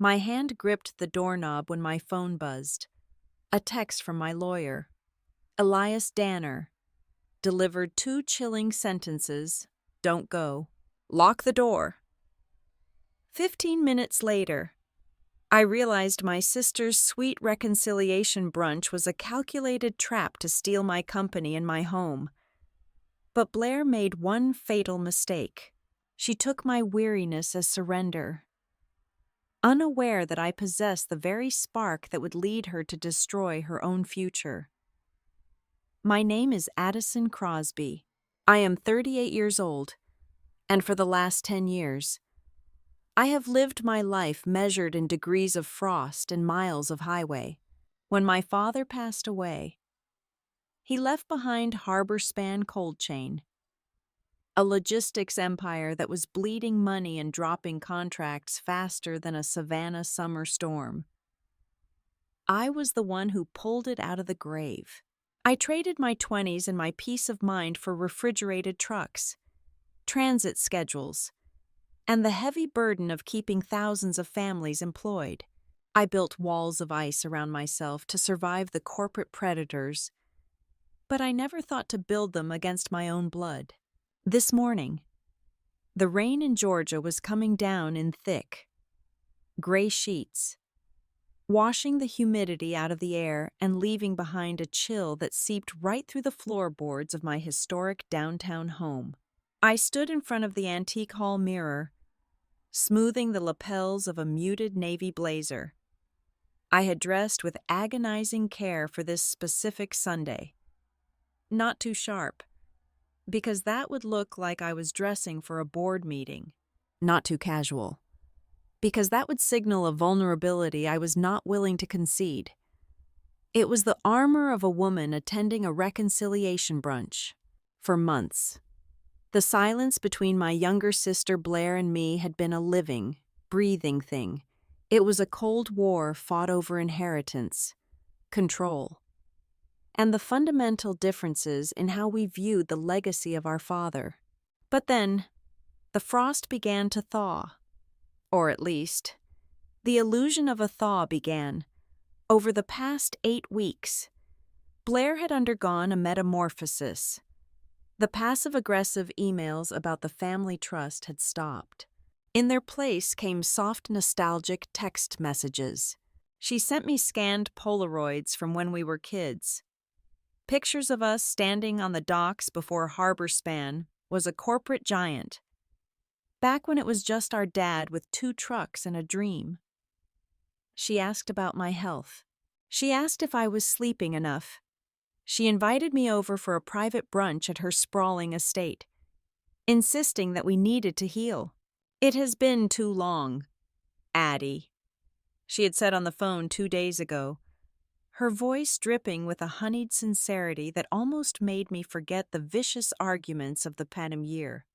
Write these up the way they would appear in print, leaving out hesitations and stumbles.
My hand gripped the doorknob when my phone buzzed. A text from my lawyer. Elias Danner. Delivered 2 chilling sentences. Don't go. Lock the door. 15 minutes later, I realized my sister's sweet reconciliation brunch was a calculated trap to steal my company and my home. But Blair made one fatal mistake. She took my weariness as surrender, unaware that I possessed the very spark that would lead her to destroy her own future. My name is Addison Crosby. I am 38 years old, and for the last 10 years, I have lived my life measured in degrees of frost and miles of highway. When my father passed away, he left behind Harbor Span Cold Chain, a logistics empire that was bleeding money and dropping contracts faster than a Savannah summer storm. I was the one who pulled it out of the grave. I traded my 20s and my peace of mind for refrigerated trucks, transit schedules, and the heavy burden of keeping thousands of families employed. I built walls of ice around myself to survive the corporate predators, but I never thought to build them against my own blood. This morning, the rain in Georgia was coming down in thick, gray sheets, washing the humidity out of the air and leaving behind a chill that seeped right through the floorboards of my historic downtown home. I stood in front of the antique hall mirror, smoothing the lapels of a muted navy blazer. I had dressed with agonizing care for this specific Sunday. Not too sharp, because that would look like I was dressing for a board meeting. Not too casual, because that would signal a vulnerability I was not willing to concede. It was the armor of a woman attending a reconciliation brunch. For months, the silence between my younger sister Blair and me had been a living, breathing thing. It was a cold war fought over inheritance, control, and the fundamental differences in how we viewed the legacy of our father. But then, the frost began to thaw. Or at least, the illusion of a thaw began. Over the past 8 weeks, Blair had undergone a metamorphosis. The passive-aggressive emails about the family trust had stopped. In their place came soft, nostalgic text messages. She sent me scanned Polaroids from when we were kids. Pictures of us standing on the docks before Harbor Span was a corporate giant. Back when it was just our dad with 2 trucks and a dream. She asked about my health. She asked if I was sleeping enough. She invited me over for a private brunch at her sprawling estate, insisting that we needed to heal. It has been too long, Addie, she had said on the phone 2 days ago, her voice dripping with a honeyed sincerity that almost made me forget the vicious arguments of the past year.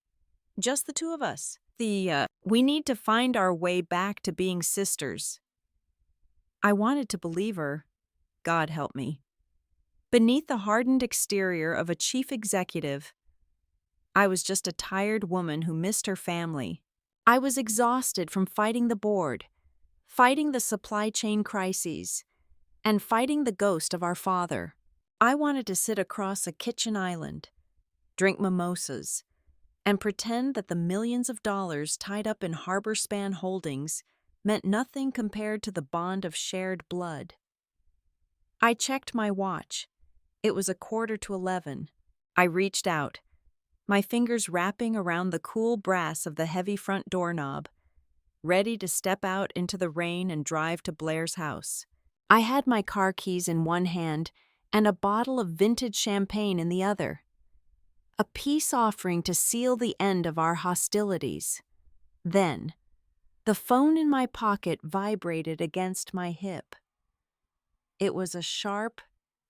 Just the 2 of us. We need to find our way back to being sisters. I wanted to believe her. God help me. Beneath the hardened exterior of a chief executive, I was just a tired woman who missed her family. I was exhausted from fighting the board, fighting the supply chain crises, and fighting the ghost of our father. I wanted to sit across a kitchen island, drink mimosas, and pretend that the millions of dollars tied up in Harbor Span holdings meant nothing compared to the bond of shared blood. I checked my watch. It was 11:15. I reached out, my fingers wrapping around the cool brass of the heavy front doorknob, ready to step out into the rain and drive to Blair's house. I had my car keys in one hand and a bottle of vintage champagne in the other. A peace offering to seal the end of our hostilities. Then, the phone in my pocket vibrated against my hip. It was a sharp,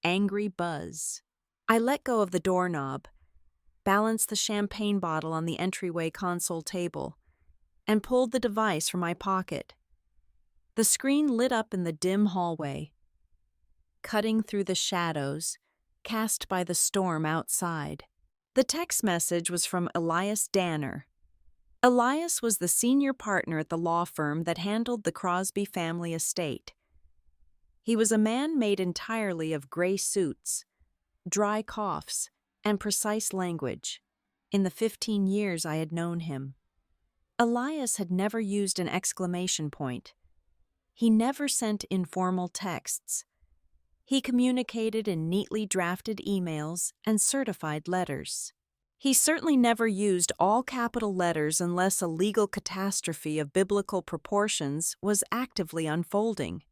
angry buzz. I let go of the doorknob, balanced the champagne bottle on the entryway console table, and pulled the device from my pocket. The screen lit up in the dim hallway, cutting through the shadows cast by the storm outside. The text message was from Elias Danner, Elias was the senior partner at the law firm that handled the Crosby family estate. He was a man made entirely of gray suits, dry coughs, and precise language. In the 15 years I had known him, Elias had never used an exclamation point. He never sent informal texts. He communicated in neatly drafted emails and certified letters. He certainly never used all capital letters unless a legal catastrophe of biblical proportions was actively unfolding.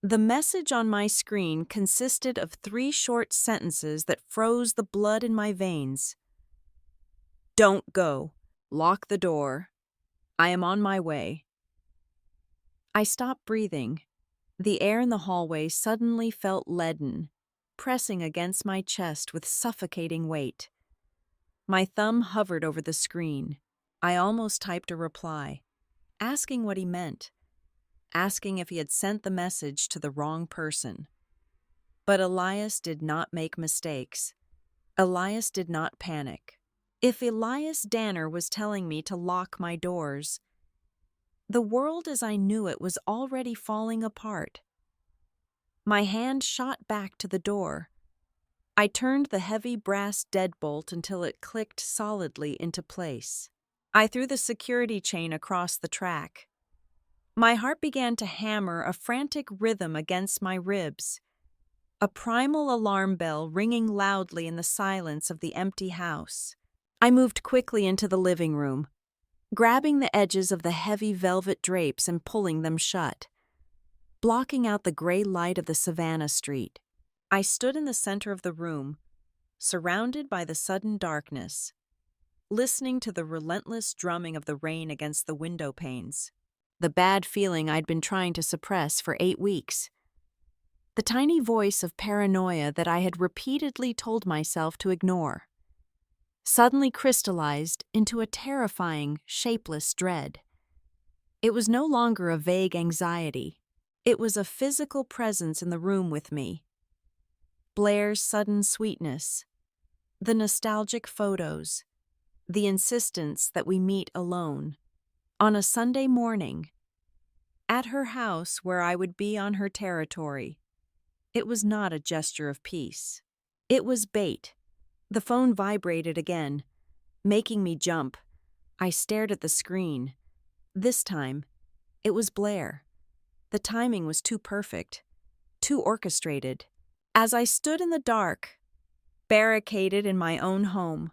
The message on my screen consisted of 3 short sentences that froze the blood in my veins. Don't go. Lock the door. I am on my way. I stopped breathing. The air in the hallway suddenly felt leaden, pressing against my chest with suffocating weight. My thumb hovered over the screen. I almost typed a reply, asking what he meant, asking if he had sent the message to the wrong person. But Elias did not make mistakes. Elias did not panic. If Elias Danner was telling me to lock my doors, the world as I knew it was already falling apart. My hand shot back to the door. I turned the heavy brass deadbolt until it clicked solidly into place. I threw the security chain across the track. My heart began to hammer a frantic rhythm against my ribs, a primal alarm bell ringing loudly in the silence of the empty house. I moved quickly into the living room, grabbing the edges of the heavy velvet drapes and pulling them shut, blocking out the gray light of the Savannah Street. I stood in the center of the room, surrounded by the sudden darkness, listening to the relentless drumming of the rain against the window panes, the bad feeling I'd been trying to suppress for 8 weeks, the tiny voice of paranoia that I had repeatedly told myself to ignore, suddenly crystallized into a terrifying, shapeless dread. It was no longer a vague anxiety. It was a physical presence in the room with me. Blair's sudden sweetness, the nostalgic photos, the insistence that we meet alone, on a Sunday morning, at her house where I would be on her territory. It was not a gesture of peace. It was bait. The phone vibrated again, making me jump. I stared at the screen. This time, it was Blair. The timing was too perfect, too orchestrated. As I stood in the dark, barricaded in my own home,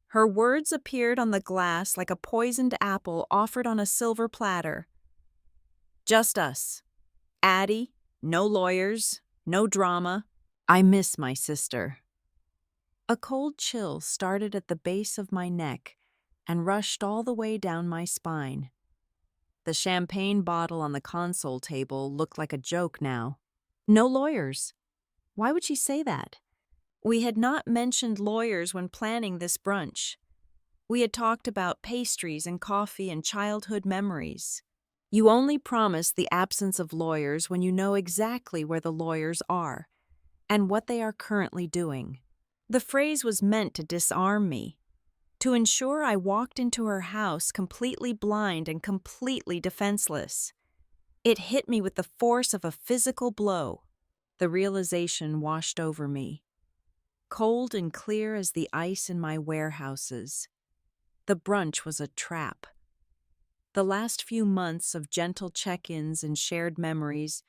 her words appeared on the glass like a poisoned apple offered on a silver platter. Just us. Addie, no lawyers, no drama. I miss my sister. A cold chill started at the base of my neck and rushed all the way down my spine. The champagne bottle on the console table looked like a joke now. No lawyers. Why would she say that? We had not mentioned lawyers when planning this brunch. We had talked about pastries and coffee and childhood memories. You only promise the absence of lawyers when you know exactly where the lawyers are and what they are currently doing. The phrase was meant to disarm me, to ensure I walked into her house completely blind and completely defenseless. It hit me with the force of a physical blow. The realization washed over me, cold and clear as the ice in my warehouses. The brunch was a trap. The last few months of gentle check-ins and shared memories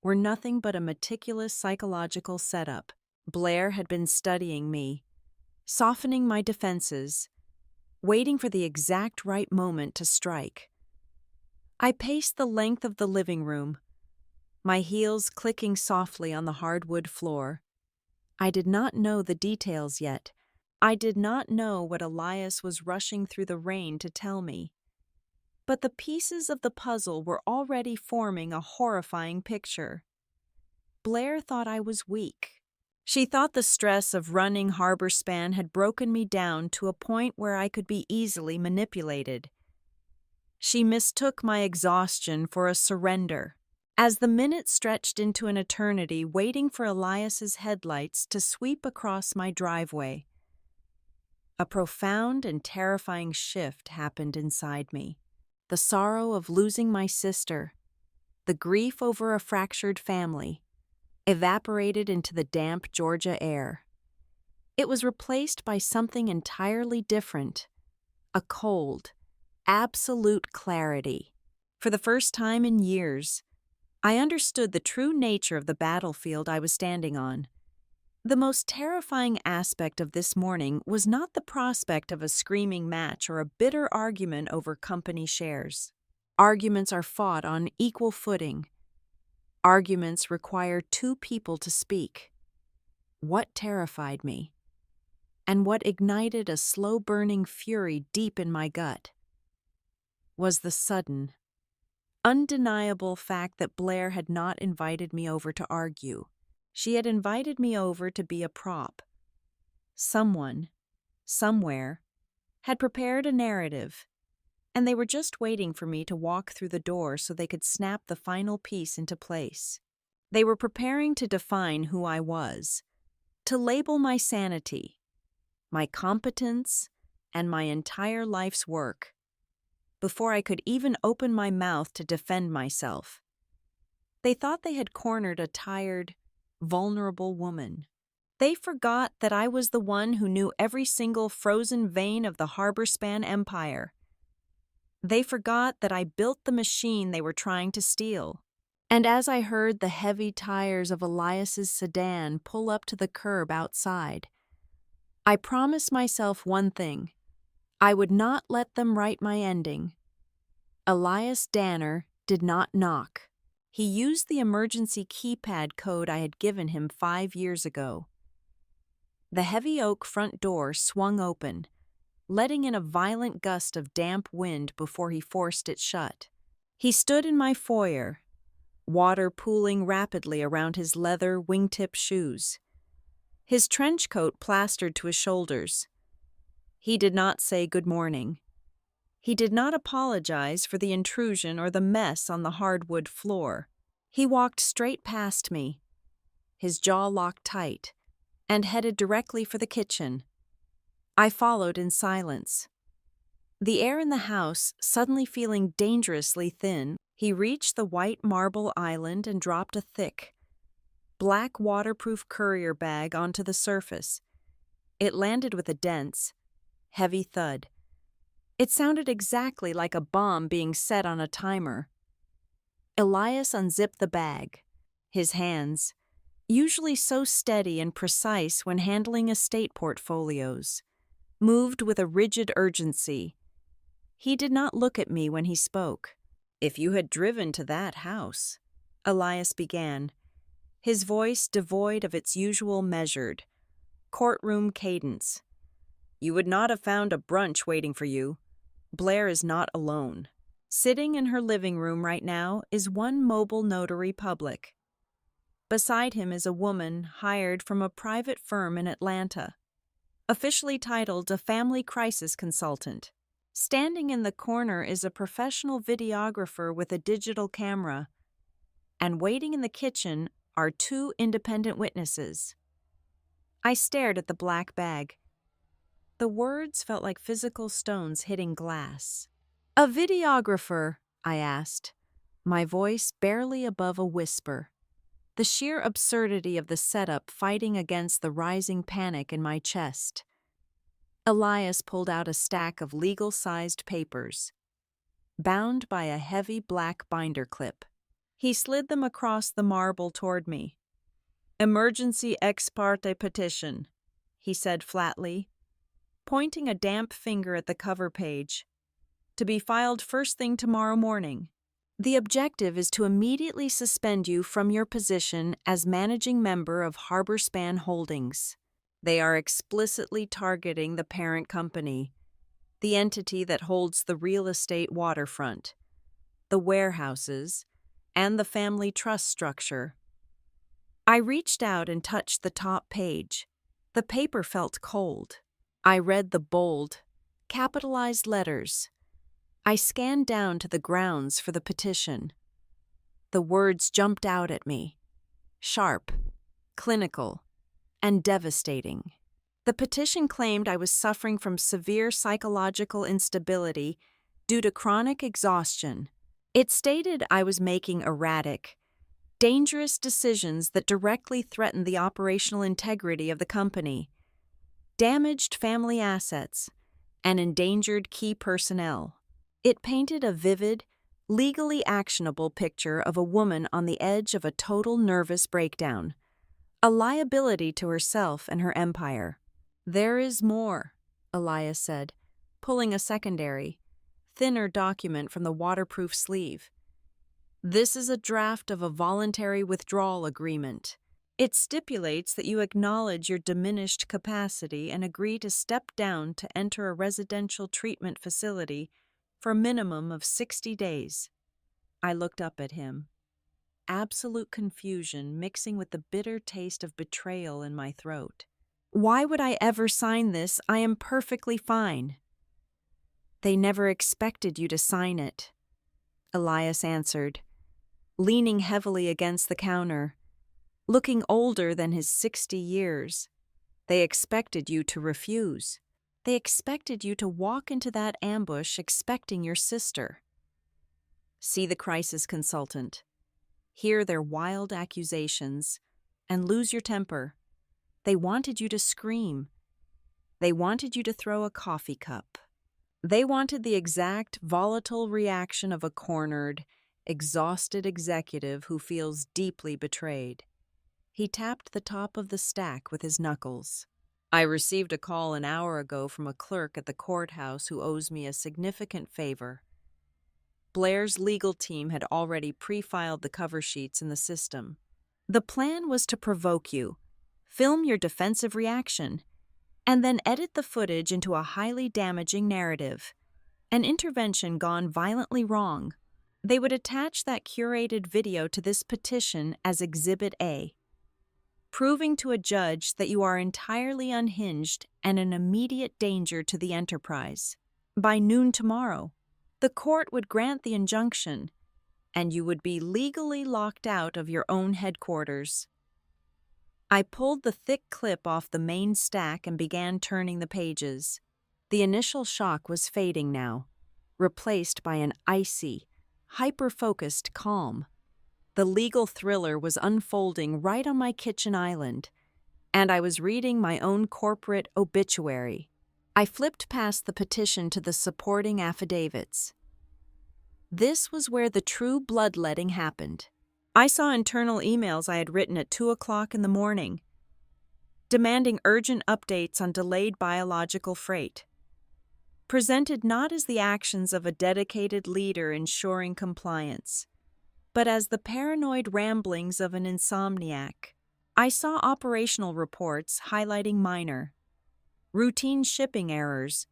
were nothing but a meticulous psychological setup. Blair had been studying me, softening my defenses, waiting for the exact right moment to strike. I paced the length of the living room, my heels clicking softly on the hardwood floor. I did not know the details yet. I did not know what Elias was rushing through the rain to tell me. But the pieces of the puzzle were already forming a horrifying picture. Blair thought I was weak. She thought the stress of running harbor span had broken me down to a point where I could be easily manipulated. She mistook my exhaustion for a surrender. As the minutes stretched into an eternity waiting for Elias's headlights to sweep across my driveway, A profound and terrifying shift happened inside me. The sorrow of losing my sister, the grief over a fractured family, evaporated into the damp Georgia air. It was replaced by something entirely different, a cold, absolute clarity. For the first time in years, I understood the true nature of the battlefield I was standing on. The most terrifying aspect of this morning was not the prospect of a screaming match or a bitter argument over company shares. Arguments are fought on equal footing. Arguments require two people to speak. What terrified me, and what ignited a slow-burning fury deep in my gut, was the sudden, undeniable fact that Blair had not invited me over to argue. She had invited me over to be a prop. Someone, somewhere, had prepared a narrative, and they were just waiting for me to walk through the door so they could snap the final piece into place. They were preparing to define who I was, to label my sanity, my competence, and my entire life's work, before I could even open my mouth to defend myself. They thought they had cornered a tired, vulnerable woman. They forgot that I was the one who knew every single frozen vein of the Harborspan Empire. They forgot that I built the machine they were trying to steal. And as I heard the heavy tires of Elias's sedan pull up to the curb outside, I promised myself one thing. I would not let them write my ending. Elias Danner did not knock. He used the emergency keypad code I had given him 5 years ago. The heavy oak front door swung open, letting in a violent gust of damp wind before he forced it shut. He stood in my foyer, water pooling rapidly around his leather wingtip shoes, his trench coat plastered to his shoulders. He did not say good morning. He did not apologize for the intrusion or the mess on the hardwood floor. He walked straight past me, his jaw locked tight, and headed directly for the kitchen. I followed in silence. The air in the house suddenly feeling dangerously thin, he reached the white marble island and dropped a thick, black waterproof courier bag onto the surface. It landed with a dense, heavy thud. It sounded exactly like a bomb being set on a timer. Elias unzipped the bag. His hands, usually so steady and precise when handling estate portfolios, moved with a rigid urgency. He did not look at me when he spoke. "If you had driven to that house," Elias began, his voice devoid of its usual measured, courtroom cadence, "you would not have found a brunch waiting for you. Blair is not alone. Sitting in her living room right now is one mobile notary public. Beside him is a woman hired from a private firm in Atlanta, officially titled a family crisis consultant. Standing in the corner is a professional videographer with a digital camera, and waiting in the kitchen are 2 independent witnesses." I stared at the black bag. The words felt like physical stones hitting glass. "A videographer?" I asked, my voice barely above a whisper, the sheer absurdity of the setup fighting against the rising panic in my chest. Elias pulled out a stack of legal-sized papers, bound by a heavy black binder clip. He slid them across the marble toward me. "Emergency ex parte petition," he said flatly, pointing a damp finger at the cover page. "To be filed first thing tomorrow morning. The objective is to immediately suspend you from your position as managing member of Harborspan Holdings. They are explicitly targeting the parent company, the entity that holds the real estate waterfront, the warehouses, and the family trust structure." I reached out and touched the top page. The paper felt cold. I read the bold, capitalized letters. I scanned down to the grounds for the petition. The words jumped out at me, sharp, clinical, and devastating. The petition claimed I was suffering from severe psychological instability due to chronic exhaustion. It stated I was making erratic, dangerous decisions that directly threatened the operational integrity of the company, damaged family assets, and endangered key personnel. It painted a vivid, legally actionable picture of a woman on the edge of a total nervous breakdown, a liability to herself and her empire. "There is more," Elias said, pulling a secondary, thinner document from the waterproof sleeve. "This is a draft of a voluntary withdrawal agreement. It stipulates that you acknowledge your diminished capacity and agree to step down to enter a residential treatment facility for a minimum of 60 days. I looked up at him, absolute confusion mixing with the bitter taste of betrayal in my throat. "Why would I ever sign this? I am perfectly fine." "They never expected you to sign it," Elias answered, leaning heavily against the counter, looking older than his 60 years. "They expected you to refuse. They expected you to walk into that ambush expecting your sister. See the crisis consultant, hear their wild accusations, and lose your temper. They wanted you to scream. They wanted you to throw a coffee cup. They wanted the exact volatile reaction of a cornered, exhausted executive who feels deeply betrayed." He tapped the top of the stack with his knuckles. "I received a call an hour ago from a clerk at the courthouse who owes me a significant favor." Blair's legal team had already pre-filed the cover sheets in the system. "The plan was to provoke you, film your defensive reaction, and then edit the footage into a highly damaging narrative. An intervention gone violently wrong. They would attach that curated video to this petition as Exhibit A, proving to a judge that you are entirely unhinged and an immediate danger to the enterprise. By noon tomorrow, the court would grant the injunction, and you would be legally locked out of your own headquarters." I pulled the thick clip off the main stack and began turning the pages. The initial shock was fading now, replaced by an icy, hyper-focused calm. The legal thriller was unfolding right on my kitchen island, and I was reading my own corporate obituary. I flipped past the petition to the supporting affidavits. This was where the true bloodletting happened. I saw internal emails I had written at 2 o'clock in the morning, demanding urgent updates on delayed biological freight, presented not as the actions of a dedicated leader ensuring compliance, but as the paranoid ramblings of an insomniac. I saw operational reports highlighting minor, routine shipping errors,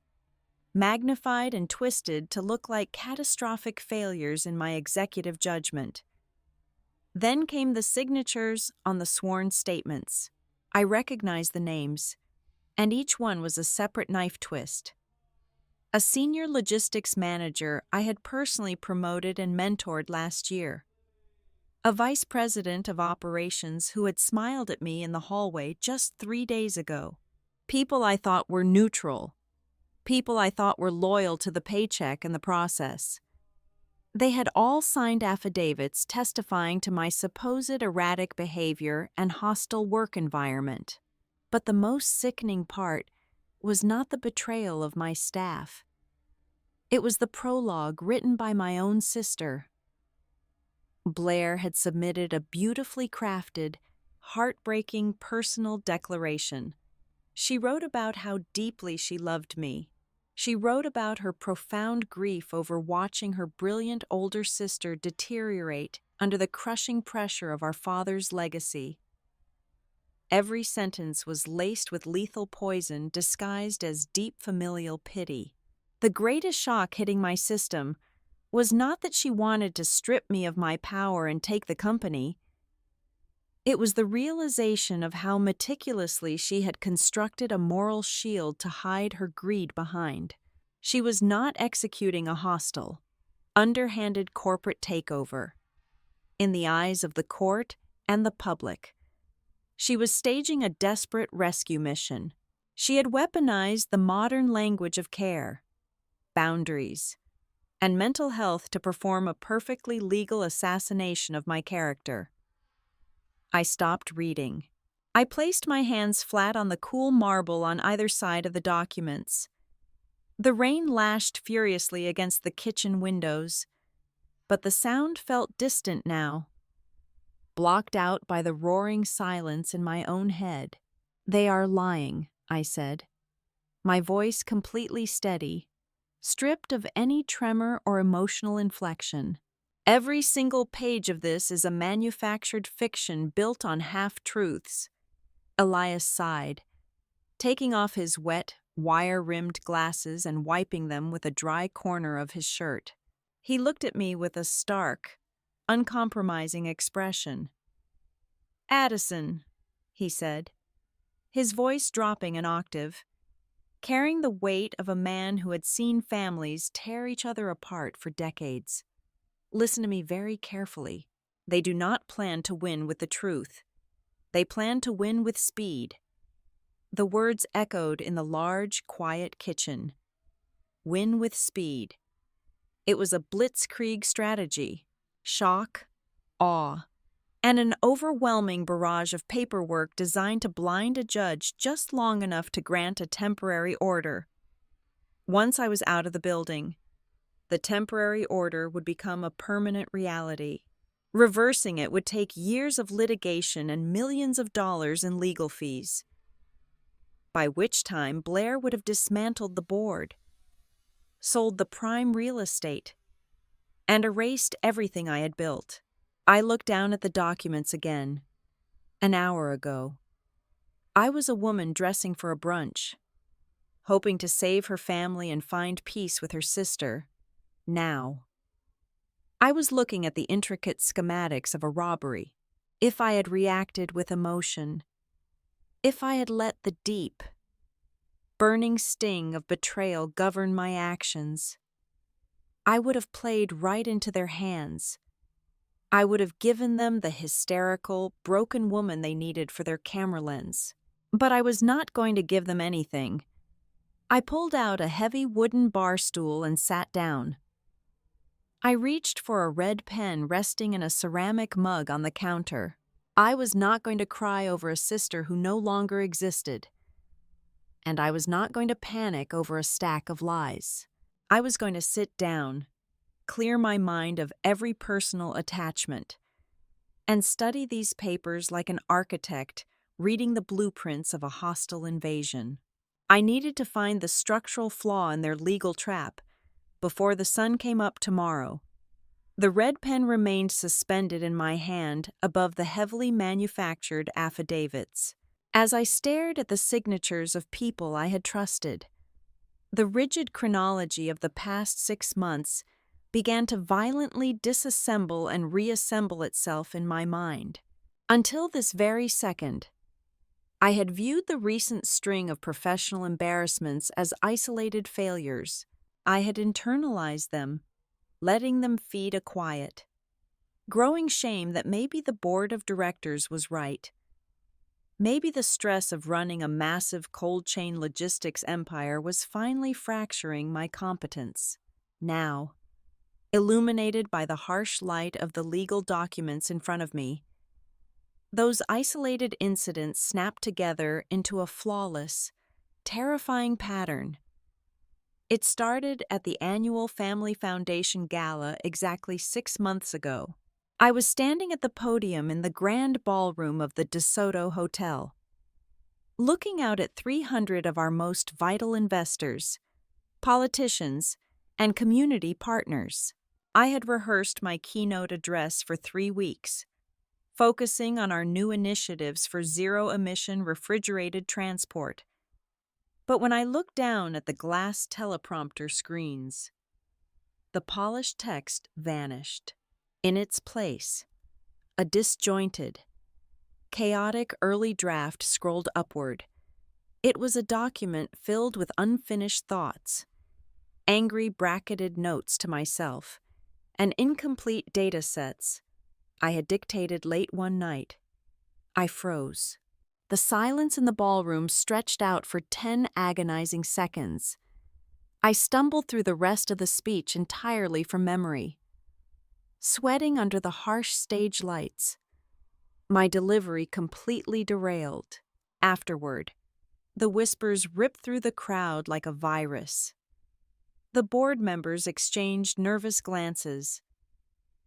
magnified and twisted to look like catastrophic failures in my executive judgment. Then came the signatures on the sworn statements. I recognized the names, and each one was a separate knife twist. A senior logistics manager I had personally promoted and mentored last year. A vice president of operations who had smiled at me in the hallway just 3 days ago. People I thought were neutral. People I thought were loyal to the paycheck and the process. They had all signed affidavits testifying to my supposed erratic behavior and hostile work environment. But the most sickening part was not the betrayal of my staff. It was the prologue written by my own sister. Blair had submitted a beautifully crafted, heartbreaking personal declaration. She wrote about how deeply she loved me. She wrote about her profound grief over watching her brilliant older sister deteriorate under the crushing pressure of our father's legacy. Every sentence was laced with lethal poison disguised as deep familial pity. The greatest shock hitting my system was not that she wanted to strip me of my power and take the company. It was the realization of how meticulously she had constructed a moral shield to hide her greed behind. She was not executing a hostile, underhanded corporate takeover. In the eyes of the court and the public, she was staging a desperate rescue mission. She had weaponized the modern language of care, boundaries, and mental health to perform a perfectly legal assassination of my character. I stopped reading. I placed my hands flat on the cool marble on either side of the documents. The rain lashed furiously against the kitchen windows, but the sound felt distant now, blocked out by the roaring silence in my own head. "They are lying," I said, my voice completely steady, stripped of any tremor or emotional inflection. "Every single page of this is a manufactured fiction built on half-truths." Elias sighed, taking off his wet, wire-rimmed glasses and wiping them with a dry corner of his shirt. He looked at me with a stark, uncompromising expression. "Addison," he said, his voice dropping an octave, carrying the weight of a man who had seen families tear each other apart for decades. "Listen to me very carefully. They do not plan to win with the truth. They plan to win with speed." The words echoed in the large, quiet kitchen. Win with speed. It was a blitzkrieg strategy. Shock, awe, and an overwhelming barrage of paperwork designed to blind a judge just long enough to grant a temporary order. Once I was out of the building, the temporary order would become a permanent reality. Reversing it would take years of litigation and millions of dollars in legal fees, by which time Blair would have dismantled the board, sold the prime real estate, and erased everything I had built. I looked down at the documents again. An hour ago, I was a woman dressing for a brunch, hoping to save her family and find peace with her sister. Now, I was looking at the intricate schematics of a robbery. If I had reacted with emotion, if I had let the deep, burning sting of betrayal govern my actions, I would have played right into their hands. I would have given them the hysterical, broken woman they needed for their camera lens. But I was not going to give them anything. I pulled out a heavy wooden bar stool and sat down. I reached for a red pen resting in a ceramic mug on the counter. I was not going to cry over a sister who no longer existed. And I was not going to panic over a stack of lies. I was going to sit down, clear my mind of every personal attachment, and study these papers like an architect reading the blueprints of a hostile invasion. I needed to find the structural flaw in their legal trap before the sun came up tomorrow. The red pen remained suspended in my hand above the heavily manufactured affidavits. As I stared at the signatures of people I had trusted, the rigid chronology of the past 6 months began to violently disassemble and reassemble itself in my mind. Until this very second, I had viewed the recent string of professional embarrassments as isolated failures. I had internalized them, letting them feed a quiet, growing shame that maybe the board of directors was right. Maybe the stress of running a massive cold chain logistics empire was finally fracturing my competence. Now, illuminated by the harsh light of the legal documents in front of me, those isolated incidents snapped together into a flawless, terrifying pattern. It started at the annual Family Foundation Gala exactly 6 months ago. I was standing at the podium in the grand ballroom of the DeSoto Hotel, looking out at 300 of our most vital investors, politicians, and community partners. I had rehearsed my keynote address for 3 weeks, focusing on our new initiatives for zero-emission refrigerated transport. But when I looked down at the glass teleprompter screens, the polished text vanished. In its place, a disjointed, chaotic early draft scrolled upward. It was a document filled with unfinished thoughts, angry bracketed notes to myself, and incomplete data sets I had dictated late one night. I froze. The silence in the ballroom stretched out for 10 agonizing seconds. I stumbled through the rest of the speech entirely from memory, sweating under the harsh stage lights. My delivery completely derailed. Afterward, the whispers ripped through the crowd like a virus. The board members exchanged nervous glances.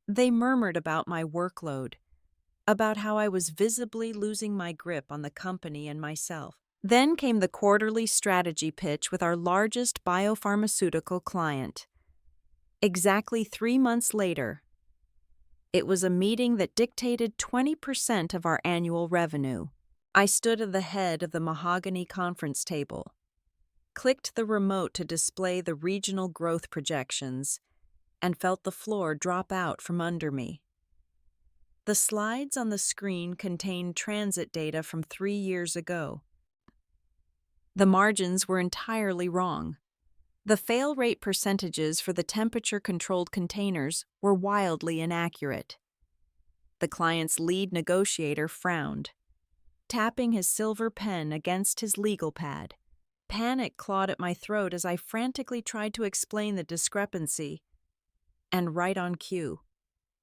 They murmured about my workload, about how I was visibly losing my grip on the company and myself. Then came the quarterly strategy pitch with our largest biopharmaceutical client. Exactly 3 months later, it was a meeting that dictated 20% of our annual revenue. I stood at the head of the mahogany conference table, clicked the remote to display the regional growth projections, and felt the floor drop out from under me. The slides on the screen contained transit data from 3 years ago. The margins were entirely wrong. The fail rate percentages for the temperature-controlled containers were wildly inaccurate. The client's lead negotiator frowned, tapping his silver pen against his legal pad. Panic clawed at my throat as I frantically tried to explain the discrepancy. And right on cue,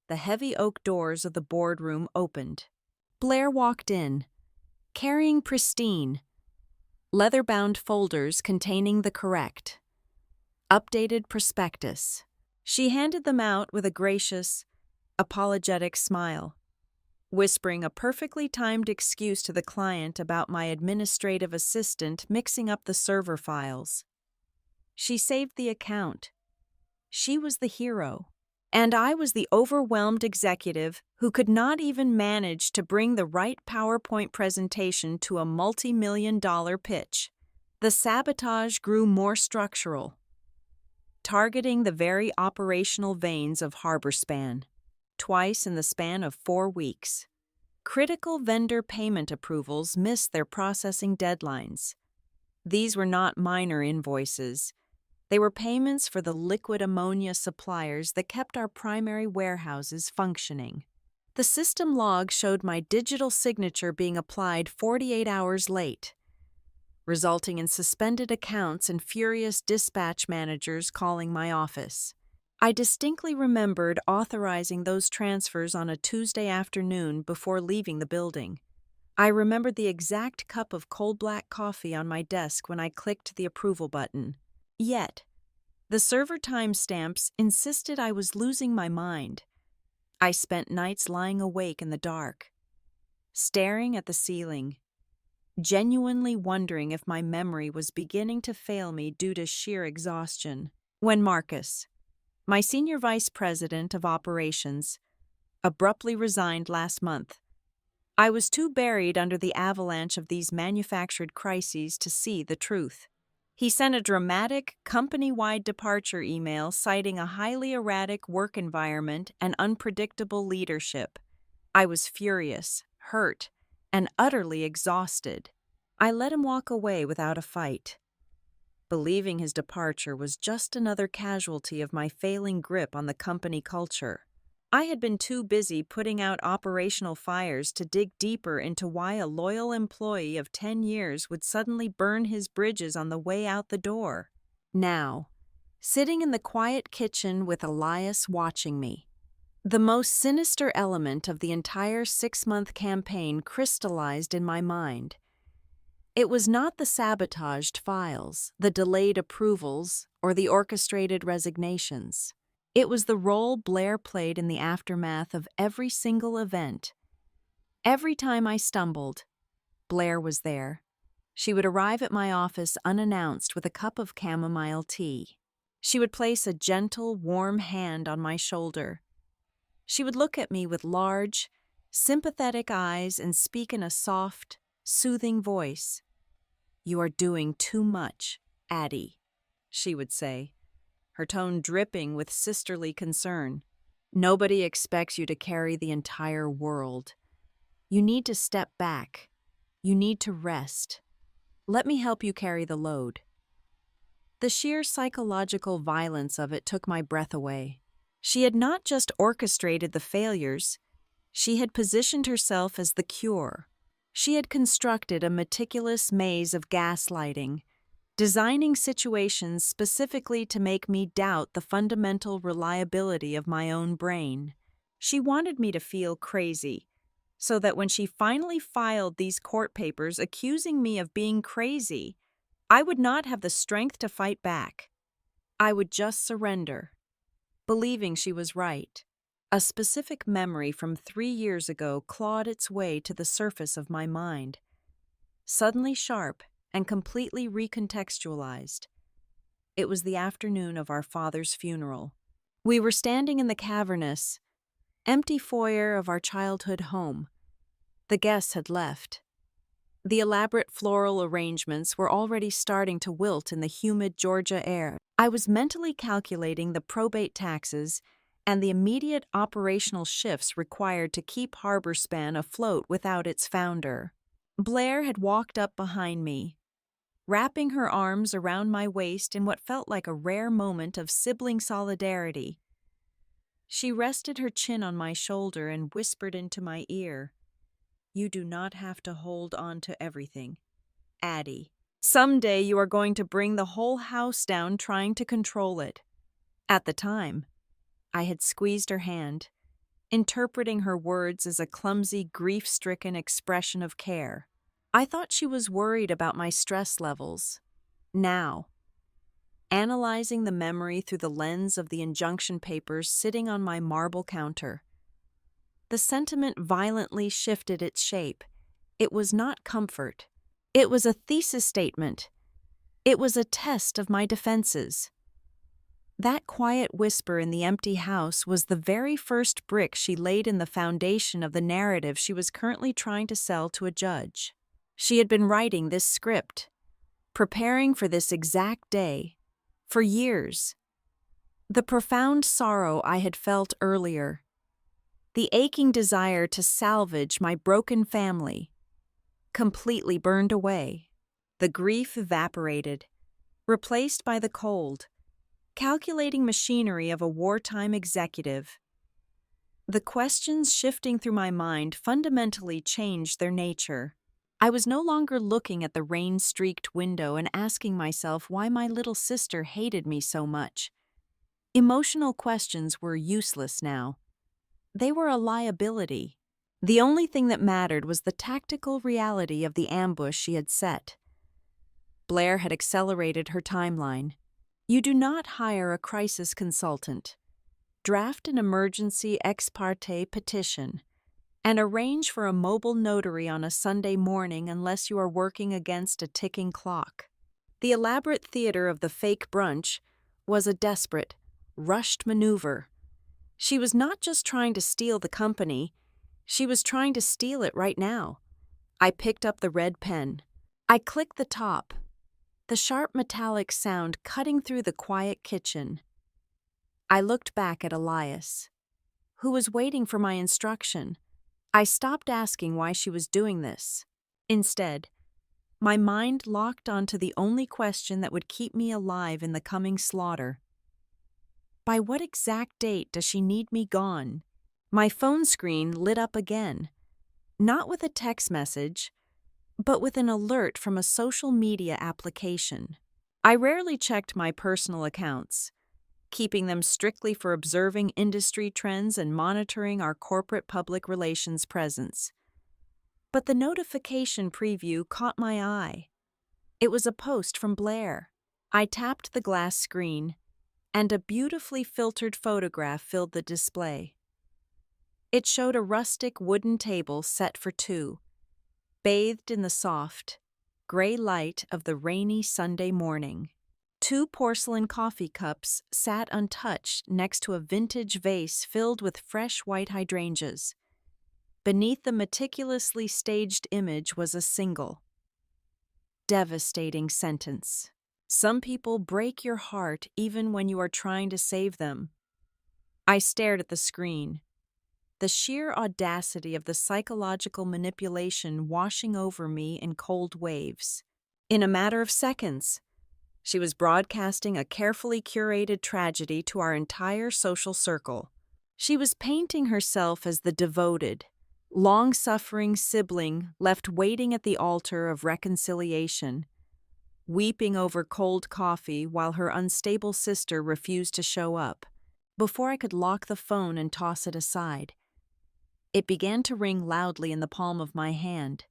the heavy oak doors of the boardroom opened. Blair walked in, carrying pristine, leather-bound folders containing the correct, updated prospectus. She handed them out with a gracious, apologetic smile, whispering a perfectly timed excuse to the client about my administrative assistant mixing up the server files. She saved the account. She was the hero, and I was the overwhelmed executive who could not even manage to bring the right PowerPoint presentation to a multi-million-dollar pitch. The sabotage grew more structural, targeting the very operational veins of HarborSpan, twice in the span of 4 weeks. Critical vendor payment approvals missed their processing deadlines. These were not minor invoices. They were payments for the liquid ammonia suppliers that kept our primary warehouses functioning. The system log showed my digital signature being applied 48 hours late, resulting in suspended accounts and furious dispatch managers calling my office. I distinctly remembered authorizing those transfers on a Tuesday afternoon before leaving the building. I remembered the exact cup of cold black coffee on my desk when I clicked the approval button. Yet, the server timestamps insisted I was losing my mind. I spent nights lying awake in the dark, staring at the ceiling, genuinely wondering if my memory was beginning to fail me due to sheer exhaustion. When Marcus, my senior vice president of operations, abruptly resigned last month, I was too buried under the avalanche of these manufactured crises to see the truth. He sent a dramatic, company-wide departure email citing a highly erratic work environment and unpredictable leadership. I was furious, hurt, and utterly exhausted. I let him walk away without a fight, believing his departure was just another casualty of my failing grip on the company culture. I had been too busy putting out operational fires to dig deeper into why a loyal employee of 10 years would suddenly burn his bridges on the way out the door. Now, sitting in the quiet kitchen with Elias watching me, the most sinister element of the entire 6-month campaign crystallized in my mind. It was not the sabotaged files, the delayed approvals, or the orchestrated resignations. It was the role Blair played in the aftermath of every single event. Every time I stumbled, Blair was there. She would arrive at my office unannounced with a cup of chamomile tea. She would place a gentle, warm hand on my shoulder. She would look at me with large, sympathetic eyes and speak in a soft, soothing voice. "You are doing too much, Addie," she would say, her tone dripping with sisterly concern. "Nobody expects you to carry the entire world. You need to step back. You need to rest. Let me help you carry the load." The sheer psychological violence of it took my breath away. She had not just orchestrated the failures, she had positioned herself as the cure. She had constructed a meticulous maze of gaslighting, designing situations specifically to make me doubt the fundamental reliability of my own brain. She wanted me to feel crazy, so that when she finally filed these court papers accusing me of being crazy, I would not have the strength to fight back. I would just surrender, believing she was right. A specific memory from 3 years ago clawed its way to the surface of my mind, suddenly sharp and completely recontextualized. It was the afternoon of our father's funeral. We were standing in the cavernous, empty foyer of our childhood home. The guests had left. The elaborate floral arrangements were already starting to wilt in the humid Georgia air. I was mentally calculating the probate taxes and the immediate operational shifts required to keep Harborspan afloat without its founder. Blair had walked up behind me, wrapping her arms around my waist in what felt like a rare moment of sibling solidarity. She rested her chin on my shoulder and whispered into my ear, "You do not have to hold on to everything, Addie. Someday you are going to bring the whole house down trying to control it." At the time, I had squeezed her hand, interpreting her words as a clumsy, grief-stricken expression of care. I thought she was worried about my stress levels. Now, analyzing the memory through the lens of the injunction papers sitting on my marble counter, the sentiment violently shifted its shape. It was not comfort. It was a thesis statement. It was a test of my defenses. That quiet whisper in the empty house was the very first brick she laid in the foundation of the narrative she was currently trying to sell to a judge. She had been writing this script, preparing for this exact day, for years. The profound sorrow I had felt earlier, the aching desire to salvage my broken family, completely burned away. The grief evaporated, replaced by the cold, calculating machinery of a wartime executive. The questions shifting through my mind fundamentally changed their nature. I was no longer looking at the rain-streaked window and asking myself why my little sister hated me so much. Emotional questions were useless now. They were a liability. The only thing that mattered was the tactical reality of the ambush she had set. Blair had accelerated her timeline. You do not hire a crisis consultant, draft an emergency ex parte petition, and arrange for a mobile notary on a Sunday morning unless you are working against a ticking clock. The elaborate theater of the fake brunch was a desperate, rushed maneuver. She was not just trying to steal the company, she was trying to steal it right now. I picked up the red pen. I clicked the top, the sharp metallic sound cutting through the quiet kitchen. I looked back at Elias, who was waiting for my instruction. I stopped asking why she was doing this. Instead, my mind locked onto the only question that would keep me alive in the coming slaughter. By what exact date does she need me gone? My phone screen lit up again, not with a text message, but with an alert from a social media application. I rarely checked my personal accounts, keeping them strictly for observing industry trends and monitoring our corporate public relations presence. But the notification preview caught my eye. It was a post from Blair. I tapped the glass screen, and a beautifully filtered photograph filled the display. It showed a rustic wooden table set for two, bathed in the soft, gray light of the rainy Sunday morning. 2 porcelain coffee cups sat untouched next to a vintage vase filled with fresh white hydrangeas. Beneath the meticulously staged image was a single, devastating sentence. Some people break your heart even when you are trying to save them. I stared at the screen, the sheer audacity of the psychological manipulation washing over me in cold waves. In a matter of seconds, she was broadcasting a carefully curated tragedy to our entire social circle. She was painting herself as the devoted, long-suffering sibling left waiting at the altar of reconciliation, weeping over cold coffee while her unstable sister refused to show up. Before I could lock the phone and toss it aside, it began to ring loudly in the palm of my hand.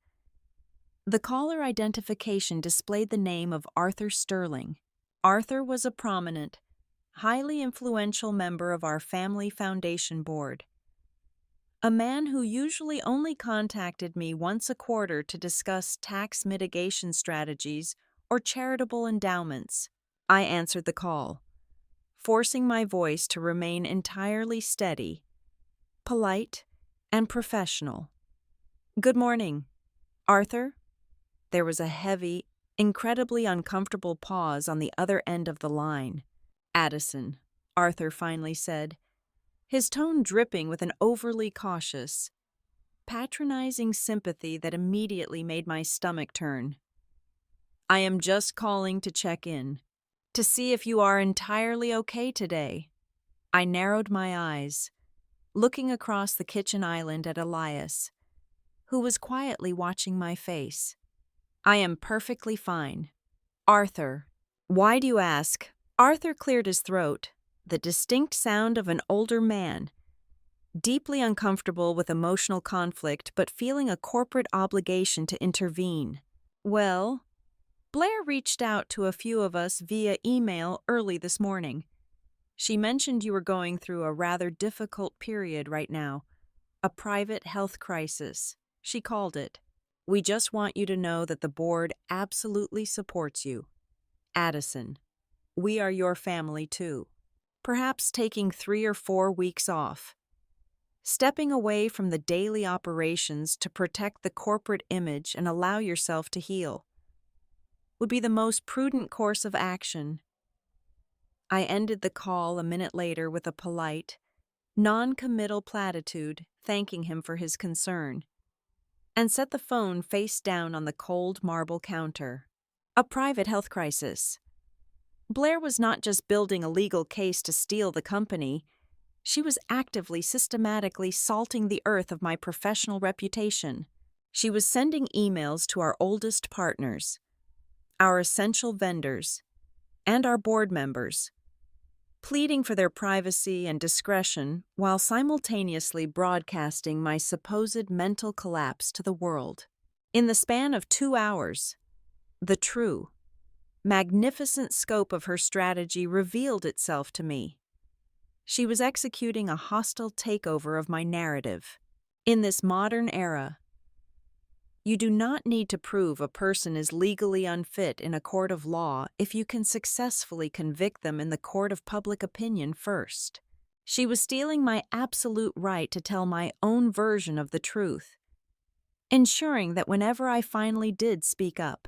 The caller identification displayed the name of Arthur Sterling. Arthur was a prominent, highly influential member of our family foundation board. A man who usually only contacted me once a quarter to discuss tax mitigation strategies or charitable endowments. I answered the call, forcing my voice to remain entirely steady, polite, and professional. "Good morning, Arthur?" There was a heavy, incredibly uncomfortable pause on the other end of the line. "Addison," Arthur finally said, his tone dripping with an overly cautious, patronizing sympathy that immediately made my stomach turn. "I am just calling to check in, to see if you are entirely okay today." I narrowed my eyes, looking across the kitchen island at Elias, who was quietly watching my face. "I am perfectly fine." "Arthur, why do you ask?" Arthur cleared his throat, the distinct sound of an older man, deeply uncomfortable with emotional conflict but feeling a corporate obligation to intervene. "Well, Blair reached out to a few of us via email early this morning. She mentioned you were going through a rather difficult period right now, a private health crisis, she called it. We just want you to know that the board absolutely supports you. Addison, we are your family too. Perhaps taking 3 or 4 weeks off, stepping away from the daily operations to protect the corporate image and allow yourself to heal, would be the most prudent course of action." I ended the call a minute later with a polite, non-committal platitude thanking him for his concern, and set the phone face down on the cold marble counter. A private health crisis. Blair was not just building a legal case to steal the company, she was actively, systematically salting the earth of my professional reputation. She was sending emails to our oldest partners, our essential vendors, and our board members, pleading for their privacy and discretion while simultaneously broadcasting my supposed mental collapse to the world. In the span of 2 hours, the true, magnificent scope of her strategy revealed itself to me. She was executing a hostile takeover of my narrative. In this modern era, you do not need to prove a person is legally unfit in a court of law if you can successfully convict them in the court of public opinion first. She was stealing my absolute right to tell my own version of the truth, ensuring that whenever I finally did speak up,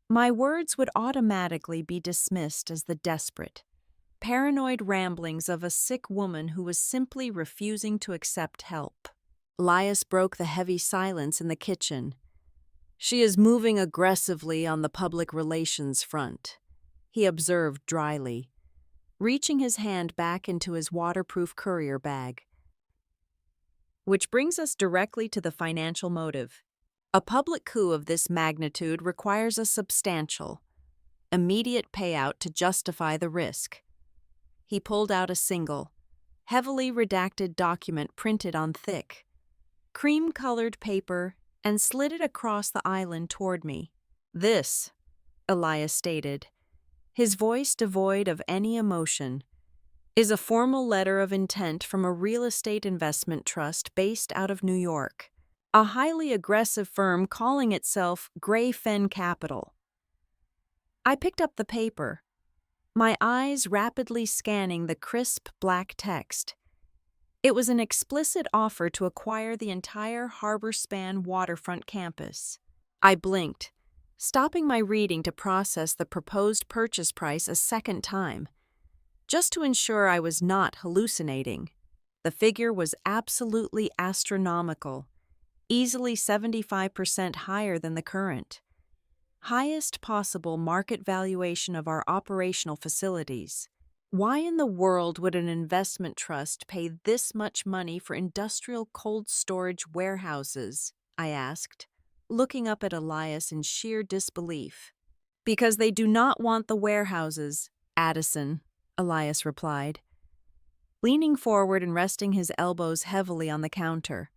my words would automatically be dismissed as the desperate, paranoid ramblings of a sick woman who was simply refusing to accept help. Elias broke the heavy silence in the kitchen. "She is moving aggressively on the public relations front," he observed dryly, reaching his hand back into his waterproof courier bag. Which brings us directly to the financial motive. A public coup of this magnitude requires a substantial, immediate payout to justify the risk. He pulled out a single, heavily redacted document printed on thick, cream-colored paper and slid it across the island toward me. "This," Elias stated, his voice devoid of any emotion, "is a formal letter of intent from a real estate investment trust based out of New York, a highly aggressive firm calling itself Gray Fen Capital." I picked up the paper, my eyes rapidly scanning the crisp black text. It was an explicit offer to acquire the entire harbor-span waterfront campus. I blinked, stopping my reading to process the proposed purchase price a second time, just to ensure I was not hallucinating. The figure was absolutely astronomical, easily 75% higher than the current, highest possible market valuation of our operational facilities. Why in the world would an investment trust pay this much money for industrial cold storage warehouses? I asked, looking up at Elias in sheer disbelief. Because they do not want the warehouses, Addison, Elias replied, leaning forward and resting his elbows heavily on the counter.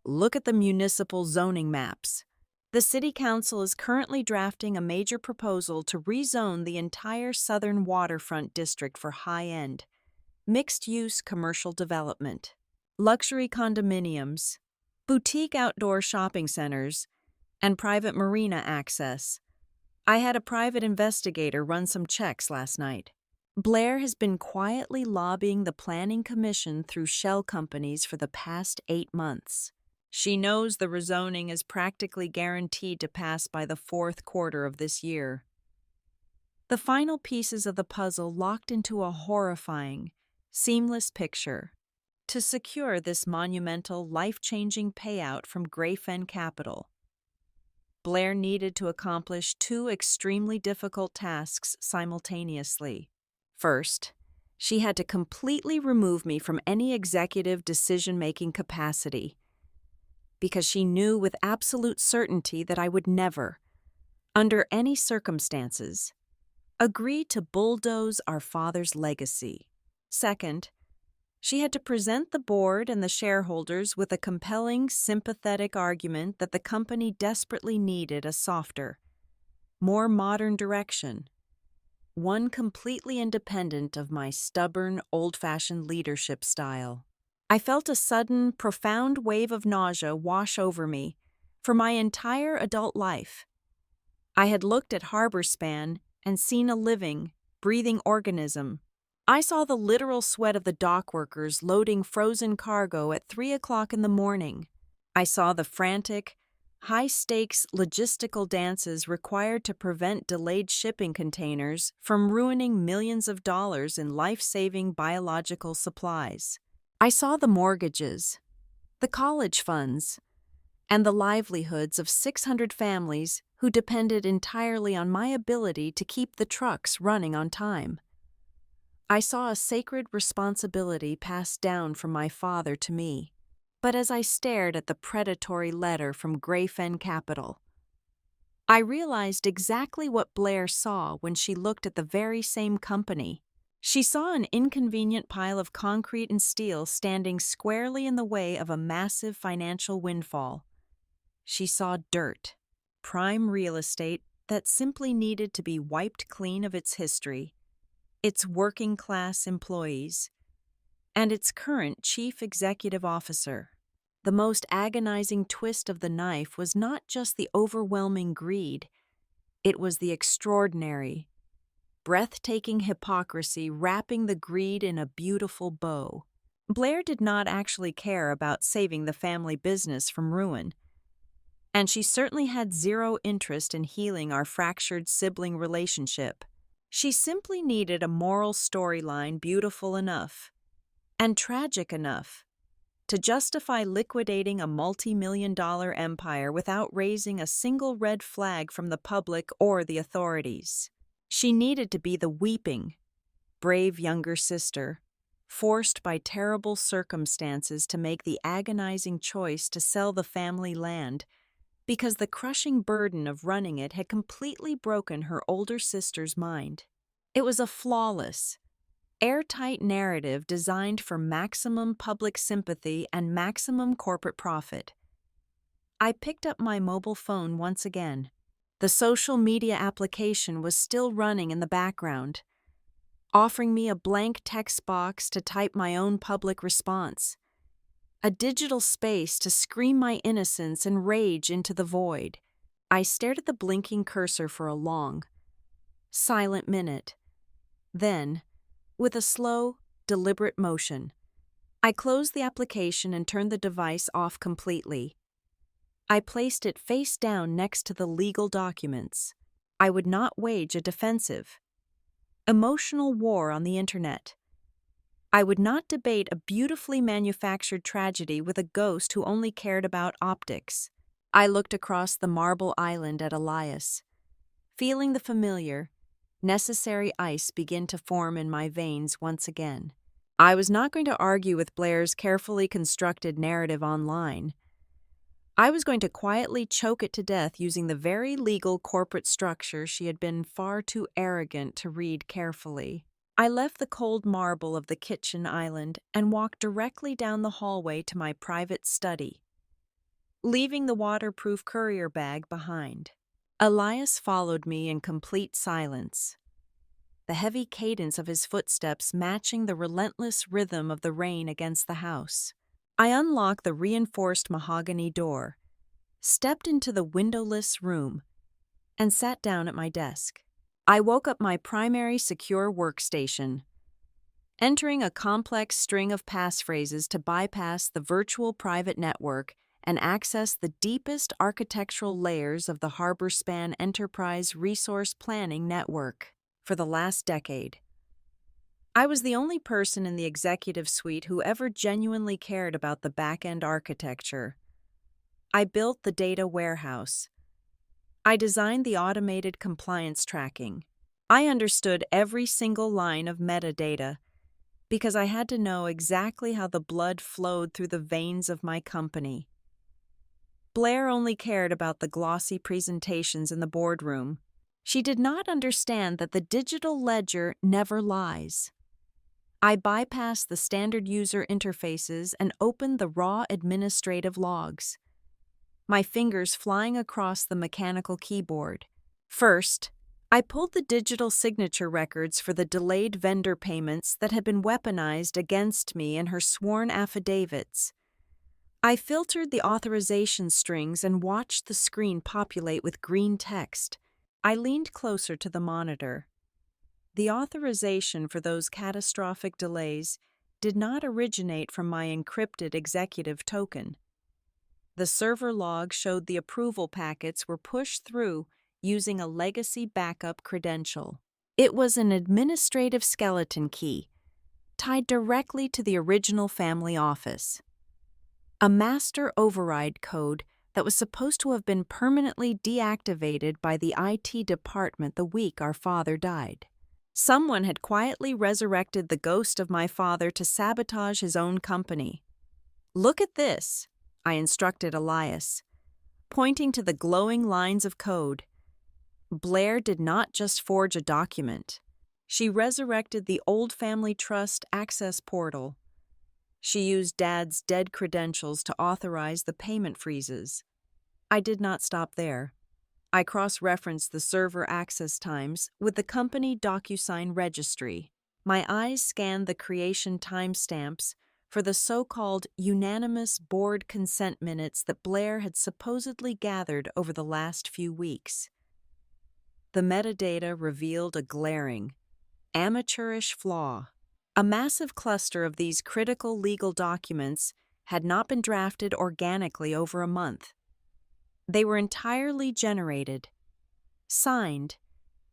Look at the municipal zoning maps. The City Council is currently drafting a major proposal to rezone the entire southern waterfront district for high-end, mixed-use commercial development, luxury condominiums, boutique outdoor shopping centers, and private marina access. I had a private investigator run some checks last night. Blair has been quietly lobbying the Planning Commission through shell companies for the past 8 months. She knows the rezoning is practically guaranteed to pass by the fourth quarter of this year. The final pieces of the puzzle locked into a horrifying, seamless picture. To secure this monumental, life-changing payout from Grayfen Capital, Blair needed to accomplish 2 extremely difficult tasks simultaneously. First, she had to completely remove me from any executive decision-making capacity, because she knew with absolute certainty that I would never, under any circumstances, agree to bulldoze our father's legacy. Second, she had to present the board and the shareholders with a compelling, sympathetic argument that the company desperately needed a softer, more modern direction, one completely independent of my stubborn, old-fashioned leadership style. I felt a sudden, profound wave of nausea wash over me. For my entire adult life, I had looked at Harborspan and seen a living, breathing organism. I saw the literal sweat of the dock workers loading frozen cargo at 3 o'clock in the morning. I saw the frantic, high-stakes logistical dances required to prevent delayed shipping containers from ruining millions of dollars in life-saving biological supplies. I saw the mortgages, the college funds, and the livelihoods of 600 families who depended entirely on my ability to keep the trucks running on time. I saw a sacred responsibility passed down from my father to me. But as I stared at the predatory letter from Grayfen Capital, I realized exactly what Blair saw when she looked at the very same company. She saw an inconvenient pile of concrete and steel standing squarely in the way of a massive financial windfall. She saw dirt, prime real estate that simply needed to be wiped clean of its history, its working-class employees, and its current chief executive officer. The most agonizing twist of the knife was not just the overwhelming greed, it was the extraordinary, breathtaking hypocrisy wrapping the greed in a beautiful bow. Blair did not actually care about saving the family business from ruin, and she certainly had zero interest in healing our fractured sibling relationship. She simply needed a moral storyline beautiful enough and tragic enough to justify liquidating a multi-million-dollar empire without raising a single red flag from the public or the authorities. She needed to be the weeping, brave younger sister, forced by terrible circumstances to make the agonizing choice to sell the family land because the crushing burden of running it had completely broken her older sister's mind. It was a flawless, airtight narrative designed for maximum public sympathy and maximum corporate profit. I picked up my mobile phone once again. The social media application was still running in the background, offering me a blank text box to type my own public response, a digital space to scream my innocence and rage into the void. I stared at the blinking cursor for a long, silent minute. Then, with a slow, deliberate motion, I closed the application and turned the device off completely. I placed it face down next to the legal documents. I would not wage a defensive, emotional war on the internet. I would not debate a beautifully manufactured tragedy with a ghost who only cared about optics. I looked across the marble island at Elias, feeling the familiar, necessary ice begin to form in my veins once again. I was not going to argue with Blair's carefully constructed narrative online. I was going to quietly choke it to death using the very legal corporate structure she had been far too arrogant to read carefully. I left the cold marble of the kitchen island and walked directly down the hallway to my private study, leaving the waterproof courier bag behind. Elias followed me in complete silence, the heavy cadence of his footsteps matching the relentless rhythm of the rain against the house. I unlocked the reinforced mahogany door, stepped into the windowless room, and sat down at my desk. I woke up my primary secure workstation, entering a complex string of passphrases to bypass the virtual private network and access the deepest architectural layers of the HarborSpan Enterprise Resource Planning Network. For the last decade, I was the only person in the executive suite who ever genuinely cared about the back-end architecture. I built the data warehouse. I designed the automated compliance tracking. I understood every single line of metadata because I had to know exactly how the blood flowed through the veins of my company. Blair only cared about the glossy presentations in the boardroom. She did not understand that the digital ledger never lies. I bypassed the standard user interfaces and opened the raw administrative logs, my fingers flying across the mechanical keyboard. First, I pulled the digital signature records for the delayed vendor payments that had been weaponized against me in her sworn affidavits. I filtered the authorization strings and watched the screen populate with green text. I leaned closer to the monitor. The authorization for those catastrophic delays did not originate from my encrypted executive token. The server log showed the approval packets were pushed through using a legacy backup credential. It was an administrative skeleton key, tied directly to the original family office. A master override code that was supposed to have been permanently deactivated by the IT department the week our father died. Someone had quietly resurrected the ghost of my father to sabotage his own company. "Look at this," I instructed Elias, pointing to the glowing lines of code. Blair did not just forge a document. She resurrected the old family trust access portal. She used Dad's dead credentials to authorize the payment freezes. I did not stop there. I cross-referenced the server access times with the company DocuSign registry. My eyes scanned the creation timestamps for the so-called unanimous board consent minutes that Blair had supposedly gathered over the last few weeks. The metadata revealed a glaring, amateurish flaw. A massive cluster of these critical legal documents had not been drafted organically over a month. They were entirely generated, signed,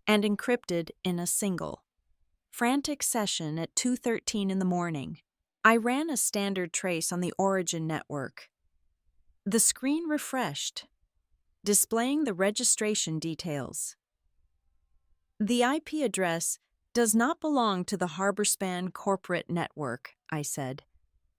and encrypted in a single, frantic session at 2:13 in the morning. I ran a standard trace on the origin network. The screen refreshed, displaying the registration details. "The IP address does not belong to the HarborSpan corporate network," I said,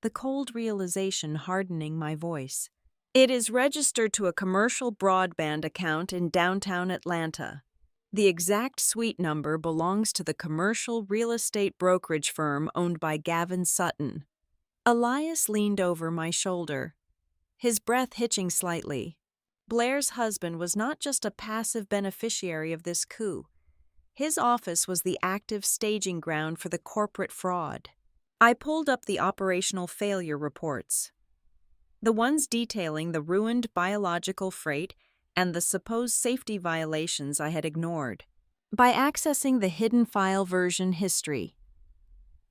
the cold realization hardening my voice. "It is registered to a commercial broadband account in downtown Atlanta. The exact suite number belongs to the commercial real estate brokerage firm owned by Gavin Sutton." Elias leaned over my shoulder, his breath hitching slightly. Blair's husband was not just a passive beneficiary of this coup. His office was the active staging ground for the corporate fraud. I pulled up the operational failure reports, the ones detailing the ruined biological freight and the supposed safety violations I had ignored. By accessing the hidden file version history,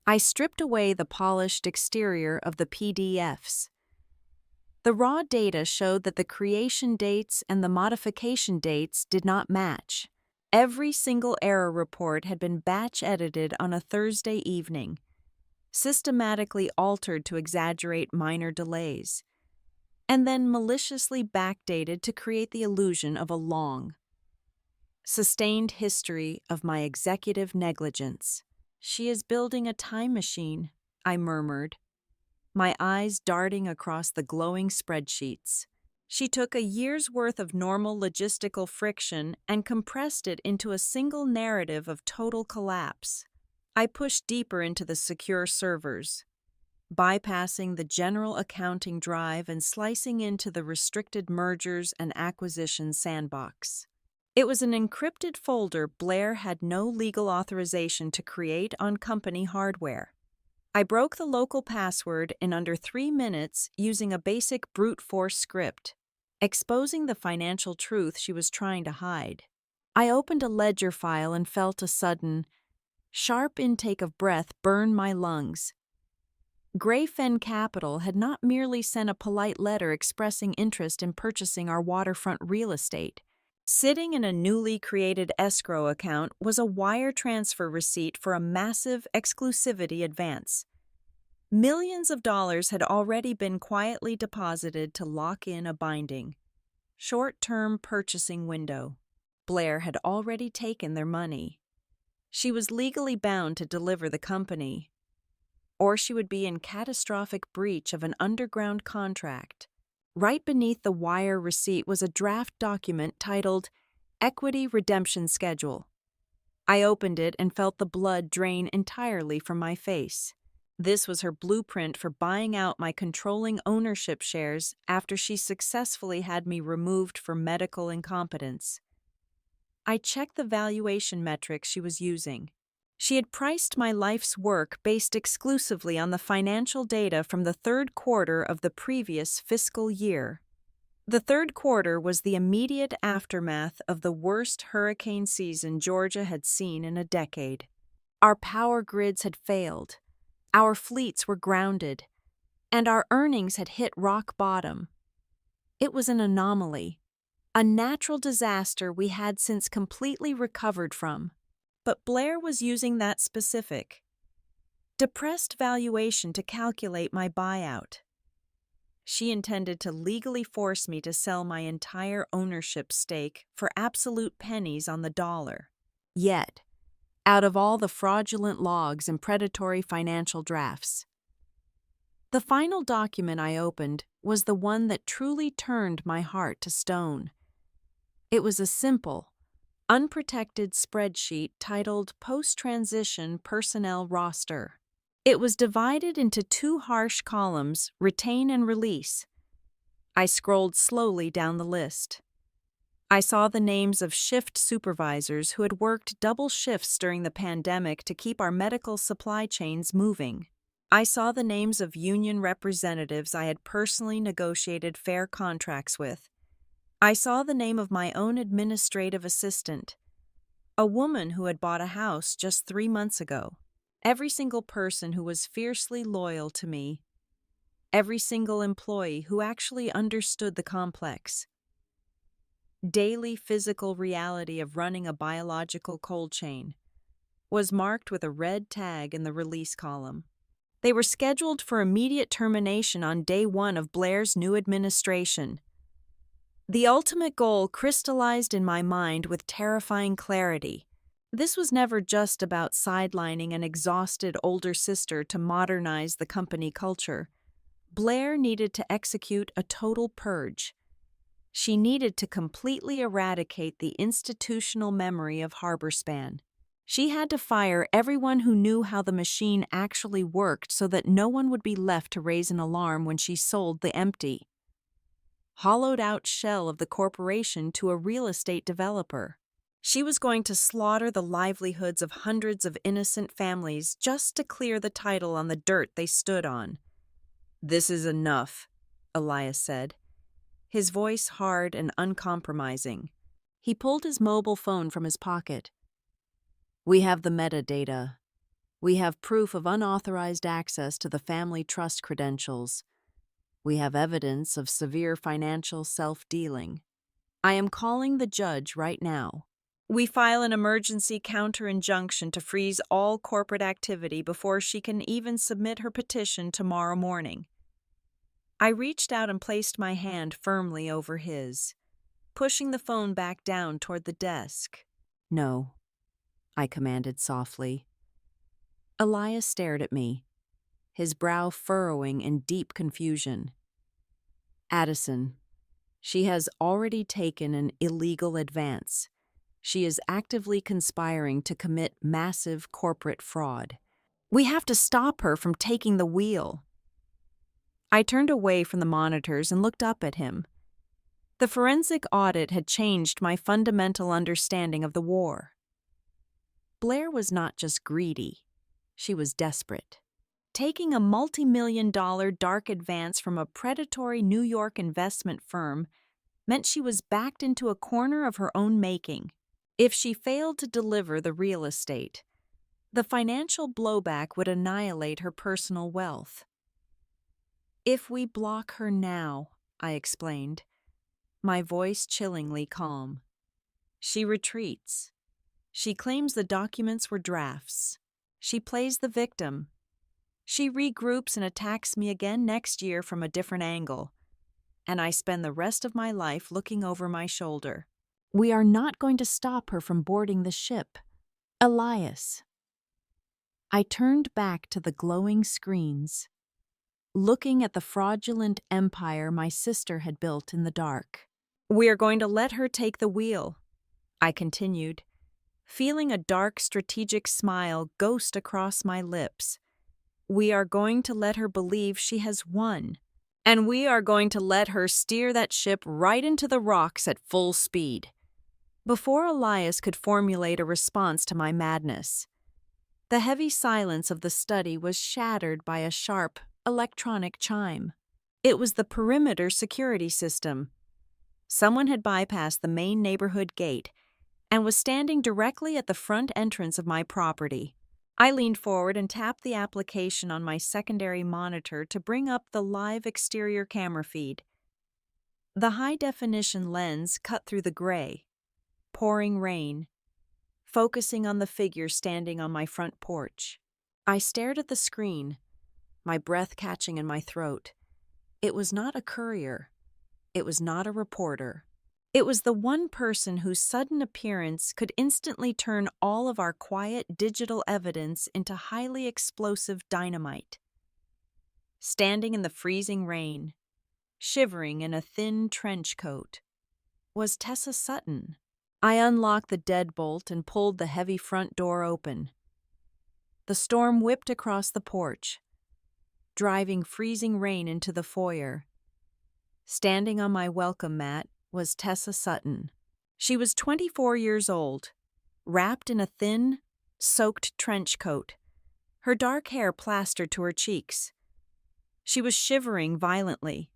I stripped away the polished exterior of the PDFs. The raw data showed that the creation dates and the modification dates did not match. Every single error report had been batch-edited on a Thursday evening, systematically altered to exaggerate minor delays, and then maliciously backdated to create the illusion of a long, Sustained history of my executive negligence. She is building a time machine, I murmured, my eyes darting across the glowing spreadsheets. She took a year's worth of normal logistical friction and compressed it into a single narrative of total collapse. I pushed deeper into the secure servers, bypassing the general accounting drive and slicing into the restricted mergers and acquisitions sandbox. It was an encrypted folder Blair had no legal authorization to create on company hardware. I broke the local password in under 3 minutes using a basic brute force script, exposing the financial truth she was trying to hide. I opened a ledger file and felt a sudden, sharp intake of breath burn my lungs. Greyfen Capital had not merely sent a polite letter expressing interest in purchasing our waterfront real estate. Sitting in a newly created escrow account was a wire transfer receipt for a massive exclusivity advance. Millions of dollars had already been quietly deposited to lock in a binding, short-term purchasing window. Blair had already taken their money. She was legally bound to deliver the company, or she would be in catastrophic breach of an underground contract. Right beneath the wire receipt was a draft document titled Equity Redemption Schedule. I opened it and felt the blood drain entirely from my face. This was her blueprint for buying out my controlling ownership shares after she successfully had me removed for medical incompetence. I checked the valuation metrics she was using. She had priced my life's work based exclusively on the financial data from the third quarter of the previous fiscal year. The third quarter was the immediate aftermath of the worst hurricane season Georgia had seen in a decade. Our power grids had failed, our fleets were grounded, and our earnings had hit rock bottom. It was an anomaly, a natural disaster we had since completely recovered from. But Blair was using that specific, depressed valuation to calculate my buyout. She intended to legally force me to sell my entire ownership stake for absolute pennies on the dollar. Yet, out of all the fraudulent logs and predatory financial drafts, the final document I opened was the one that truly turned my heart to stone. It was a simple, unprotected spreadsheet titled Post-Transition Personnel Roster. It was divided into 2 harsh columns, retain and release. I scrolled slowly down the list. I saw the names of shift supervisors who had worked double shifts during the pandemic to keep our medical supply chains moving. I saw the names of union representatives I had personally negotiated fair contracts with. I saw the name of my own administrative assistant, a woman who had bought a house just 3 months ago. Every single person who was fiercely loyal to me. Every single employee who actually understood the complex, daily physical reality of running a biological cold chain was marked with a red tag in the release column. They were scheduled for immediate termination on day 1 of Blair's new administration. The ultimate goal crystallized in my mind with terrifying clarity. This was never just about sidelining an exhausted older sister to modernize the company culture. Blair needed to execute a total purge. She needed to completely eradicate the institutional memory of Harborspan. She had to fire everyone who knew how the machine actually worked so that no one would be left to raise an alarm when she sold the empty, hollowed-out shell of the corporation to a real estate developer. She was going to slaughter the livelihoods of hundreds of innocent families just to clear the title on the dirt they stood on. "This is enough," Elias said, his voice hard and uncompromising. He pulled his mobile phone from his pocket. "We have the metadata. We have proof of unauthorized access to the family trust credentials. We have evidence of severe financial self-dealing. I am calling the judge right now. We file an emergency counter-injunction to freeze all corporate activity before she can even submit her petition tomorrow morning." I reached out and placed my hand firmly over his, pushing the phone back down toward the desk. No, I commanded softly. Elias stared at me, his brow furrowing in deep confusion. Addison, she has already taken an illegal advance. She is actively conspiring to commit massive corporate fraud. We have to stop her from taking the wheel. I turned away from the monitors and looked up at him. The forensic audit had changed my fundamental understanding of the war. Blair was not just greedy. She was desperate. Taking a multi-million-dollar dark advance from a predatory New York investment firm meant she was backed into a corner of her own making. If she failed to deliver the real estate, the financial blowback would annihilate her personal wealth. If we block her now, I explained, my voice chillingly calm, she retreats. She claims the documents were drafts. She plays the victim. She regroups and attacks me again next year from a different angle, and I spend the rest of my life looking over my shoulder. We are not going to stop her from boarding the ship. Elias. I turned back to the glowing screens, looking at the fraudulent empire my sister had built in the dark. We are going to let her take the wheel, I continued, feeling a dark strategic smile ghost across my lips. We are going to let her believe she has won, and we are going to let her steer that ship right into the rocks at full speed. Before Elias could formulate a response to my madness, the heavy silence of the study was shattered by a sharp, electronic chime. It was the perimeter security system. Someone had bypassed the main neighborhood gate and was standing directly at the front entrance of my property. I leaned forward and tapped the application on my secondary monitor to bring up the live exterior camera feed. The high-definition lens cut through the gray, pouring rain, focusing on the figure standing on my front porch. I stared at the screen, my breath catching in my throat. It was not a courier. It was not a reporter. It was the one person whose sudden appearance could instantly turn all of our quiet digital evidence into highly explosive dynamite. Standing in the freezing rain, shivering in a thin trench coat, was Tessa Sutton. I unlocked the deadbolt and pulled the heavy front door open. The storm whipped across the porch, driving freezing rain into the foyer. Standing on my welcome mat was Tessa Sutton. She was 24 years old, wrapped in a thin, soaked trench coat, her dark hair plastered to her cheeks. She was shivering violently,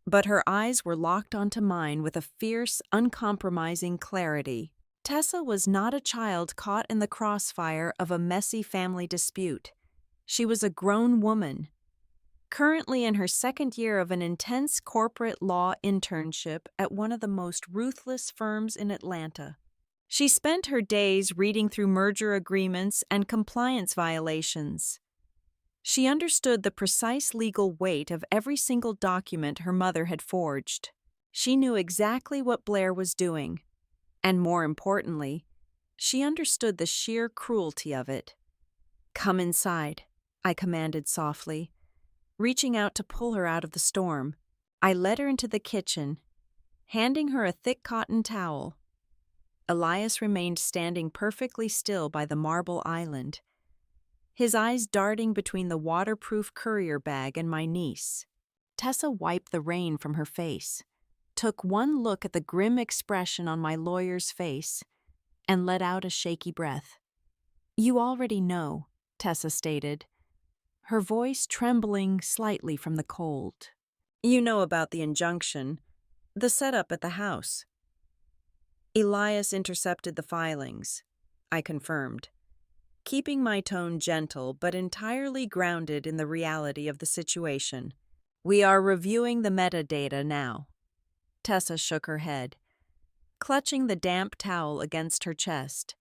but her eyes were locked onto mine with a fierce, uncompromising clarity. Tessa was not a child caught in the crossfire of a messy family dispute. She was a grown woman, currently in her second year of an intense corporate law internship at one of the most ruthless firms in Atlanta. She spent her days reading through merger agreements and compliance violations. She understood the precise legal weight of every single document her mother had forged. She knew exactly what Blair was doing, and more importantly, she understood the sheer cruelty of it. "Come inside," I commanded softly, reaching out to pull her out of the storm. I led her into the kitchen, handing her a thick cotton towel. Elias remained standing perfectly still by the marble island, his eyes darting between the waterproof courier bag and my niece. Tessa wiped the rain from her face, took one look at the grim expression on my lawyer's face, and let out a shaky breath. "You already know," Tessa stated, her voice trembling slightly from the cold. "You know about the injunction, the setup at the house." Elias intercepted the filings, I confirmed, keeping my tone gentle but entirely grounded in the reality of the situation. "We are reviewing the metadata now." Tessa shook her head, clutching the damp towel against her chest.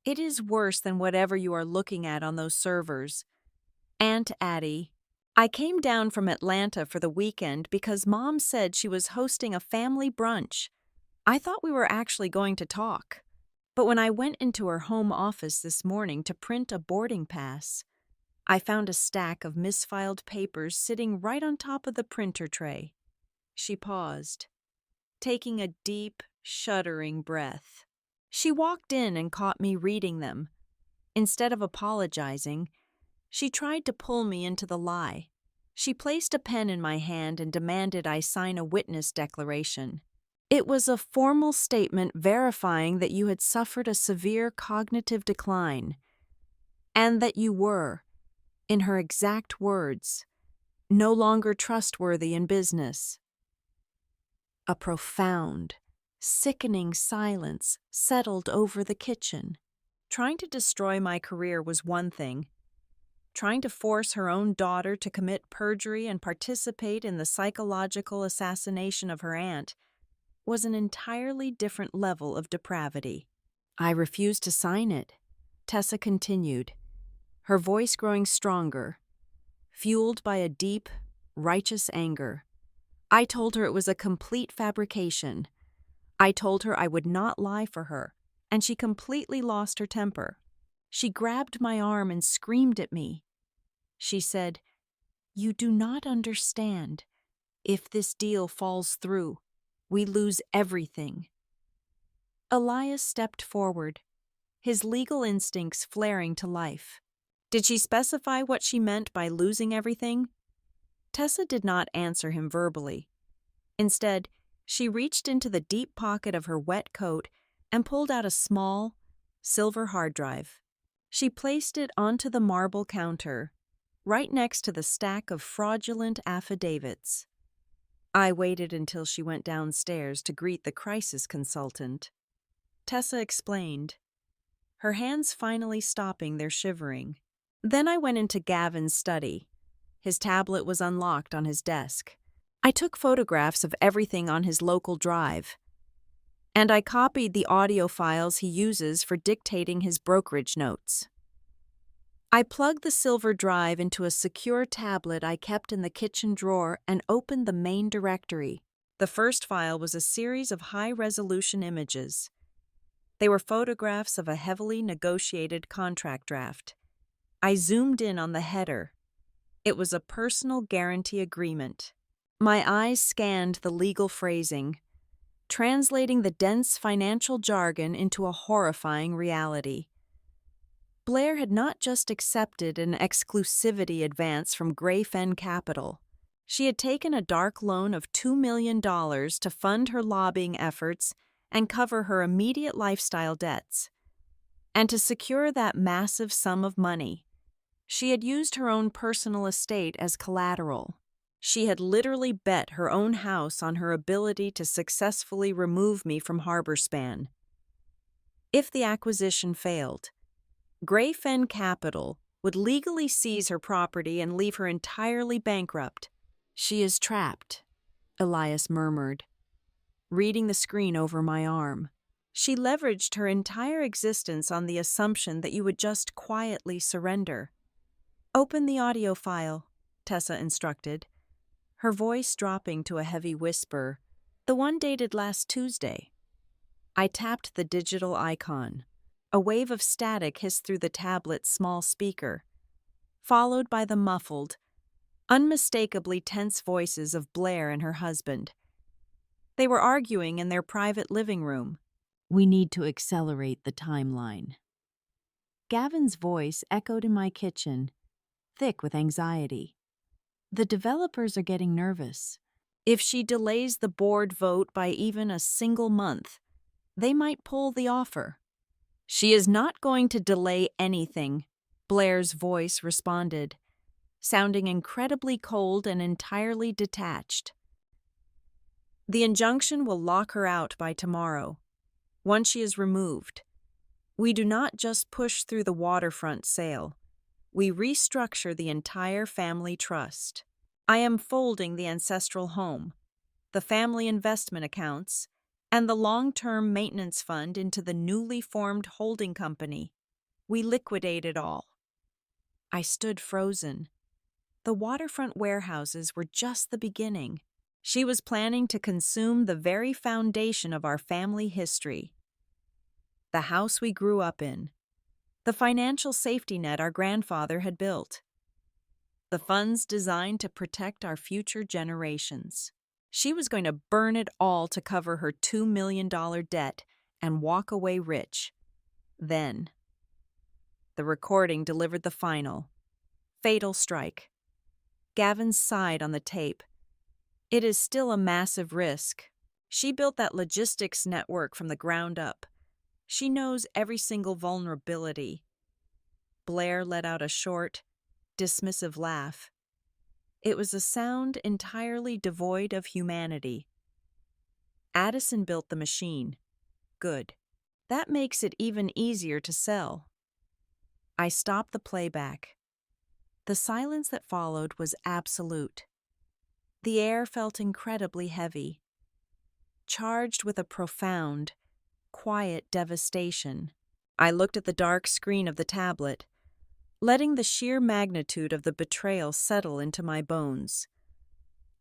"It is worse than whatever you are looking at on those servers. Aunt Addie, I came down from Atlanta for the weekend because Mom said she was hosting a family brunch. I thought we were actually going to talk. But when I went into her home office this morning to print a boarding pass, I found a stack of misfiled papers sitting right on top of the printer tray. She paused, taking a deep, shuddering breath. She walked in and caught me reading them. Instead of apologizing, she tried to pull me into the lie. She placed a pen in my hand and demanded I sign a witness declaration. It was a formal statement verifying that you had suffered a severe cognitive decline, and that you were, in her exact words, no longer trustworthy in business. A profound, sickening silence settled over the kitchen. Trying to destroy my career was one thing. Trying to force her own daughter to commit perjury and participate in the psychological assassination of her aunt was an entirely different level of depravity. I refused to sign it, Tessa continued, her voice growing stronger, fueled by a deep, righteous anger. I told her it was a complete fabrication. I told her I would not lie for her, and she completely lost her temper. She grabbed my arm and screamed at me. She said, "You do not understand. If this deal falls through, we lose everything." Elias stepped forward, his legal instincts flaring to life. Did she specify what she meant by losing everything? Tessa did not answer him verbally. Instead, she reached into the deep pocket of her wet coat and pulled out a small, silver hard drive. She placed it onto the marble counter, right next to the stack of fraudulent affidavits. I waited until she went downstairs to greet the crisis consultant. Tessa explained, her hands finally stopping their shivering. Then I went into Gavin's study. His tablet was unlocked on his desk. I took photographs of everything on his local drive, and I copied the audio files he uses for dictating his brokerage notes. I plugged the silver drive into a secure tablet I kept in the kitchen drawer and opened the main directory. The first file was a series of high-resolution images. They were photographs of a heavily negotiated contract draft. I zoomed in on the header. It was a personal guarantee agreement. My eyes scanned the legal phrasing, translating the dense financial jargon into a horrifying reality. Blair had not just accepted an exclusivity advance from Grey Fen Capital. She had taken a dark loan of $2 million to fund her lobbying efforts and cover her immediate lifestyle debts. And to secure that massive sum of money, she had used her own personal estate as collateral. She had literally bet her own house on her ability to successfully remove me from Harborspan. If the acquisition failed, Grey Fen Capital would legally seize her property and leave her entirely bankrupt. "She is trapped," Elias murmured, reading the screen over my arm. "She leveraged her entire existence on the assumption that you would just quietly surrender." "Open the audio file," Tessa instructed, her voice dropping to a heavy whisper, "the one dated last Tuesday." I tapped the digital icon. A wave of static hissed through the tablet's small speaker, followed by the muffled, unmistakably tense voices of Blair and her husband. They were arguing in their private living room. "We need to accelerate the timeline." Gavin's voice echoed in my kitchen, thick with anxiety. "The developers are getting nervous. If she delays the board vote by even a single month, they might pull the offer." "She is not going to delay anything," Blair's voice responded, sounding incredibly cold and entirely detached. "The injunction will lock her out by tomorrow, once she is removed. We do not just push through the waterfront sale. We restructure the entire family trust. I am folding the ancestral home, the family investment accounts, and the long-term maintenance fund into the newly formed holding company. We liquidate it all." I stood frozen. The waterfront warehouses were just the beginning. She was planning to consume the very foundation of our family history. the house we grew up in, the financial safety net our grandfather had built, the funds designed to protect our future generations. She was going to burn it all to cover her $2 million debt and walk away rich. Then, the recording delivered the final, fatal strike. Gavin sighed on the tape. It is still a massive risk. She built that logistics network from the ground up. She knows every single vulnerability. Blair let out a short, dismissive laugh. It was a sound entirely devoid of humanity. Addison built the machine. Good. That makes it even easier to sell. I stopped the playback. The silence that followed was absolute. The air felt incredibly heavy, charged with a profound, quiet devastation. I looked at the dark screen of the tablet, letting the sheer magnitude of the betrayal settle into my bones.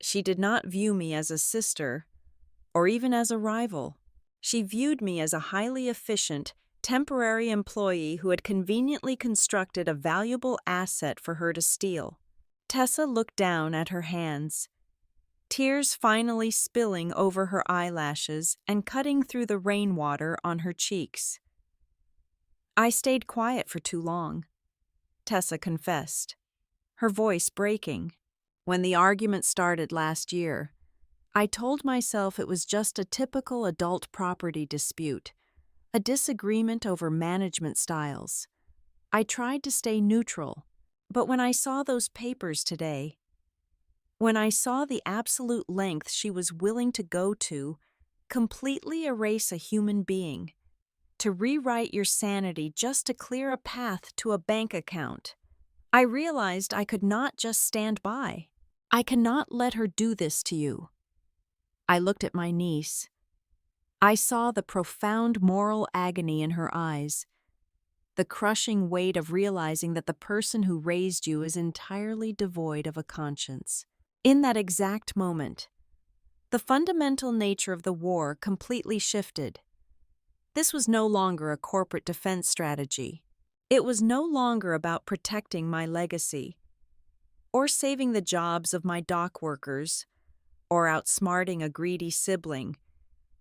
She did not view me as a sister, or even as a rival. She viewed me as a highly efficient, temporary employee who had conveniently constructed a valuable asset for her to steal. Tessa looked down at her hands, tears finally spilling over her eyelashes and cutting through the rainwater on her cheeks. I stayed quiet for too long, Tessa confessed, her voice breaking. When the argument started last year, I told myself it was just a typical adult property dispute, a disagreement over management styles. I tried to stay neutral, but when I saw those papers today, when I saw the absolute length she was willing to go to completely erase a human being, to rewrite your sanity just to clear a path to a bank account, I realized I could not just stand by. I cannot let her do this to you. I looked at my niece. I saw the profound moral agony in her eyes, the crushing weight of realizing that the person who raised you is entirely devoid of a conscience. In that exact moment, the fundamental nature of the war completely shifted. This was no longer a corporate defense strategy. It was no longer about protecting my legacy, or saving the jobs of my dock workers, or outsmarting a greedy sibling.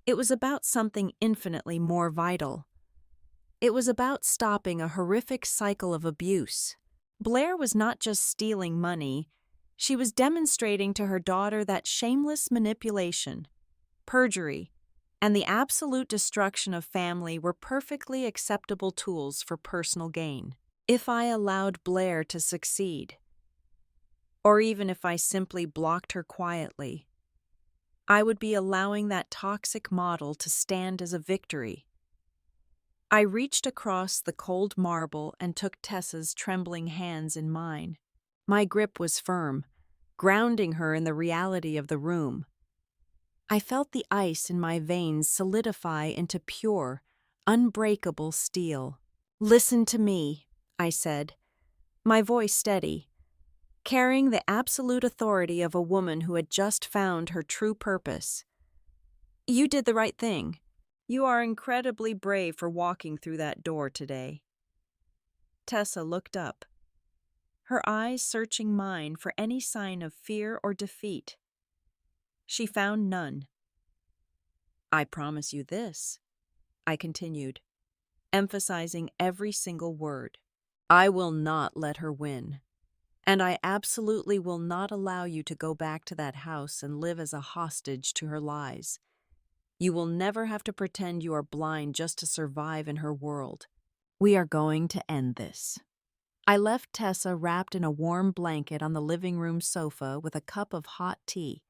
It was about something infinitely more vital. It was about stopping a horrific cycle of abuse. Blair was not just stealing money, she was demonstrating to her daughter that shameless manipulation, perjury, and the absolute destruction of family were perfectly acceptable tools for personal gain. If I allowed Blair to succeed, or even if I simply blocked her quietly, I would be allowing that toxic model to stand as a victory. I reached across the cold marble and took Tessa's trembling hands in mine. My grip was firm, grounding her in the reality of the room. I felt the ice in my veins solidify into pure, unbreakable steel. "Listen to me," I said, my voice steady, carrying the absolute authority of a woman who had just found her true purpose. "You did the right thing. You are incredibly brave for walking through that door today." Tessa looked up, her eyes searching mine for any sign of fear or defeat. She found none. "I promise you this," I continued, emphasizing every single word. "I will not let her win. And I absolutely will not allow you to go back to that house and live as a hostage to her lies. You will never have to pretend you are blind just to survive in her world. We are going to end this." I left Tessa wrapped in a warm blanket on the living room sofa with a cup of hot tea,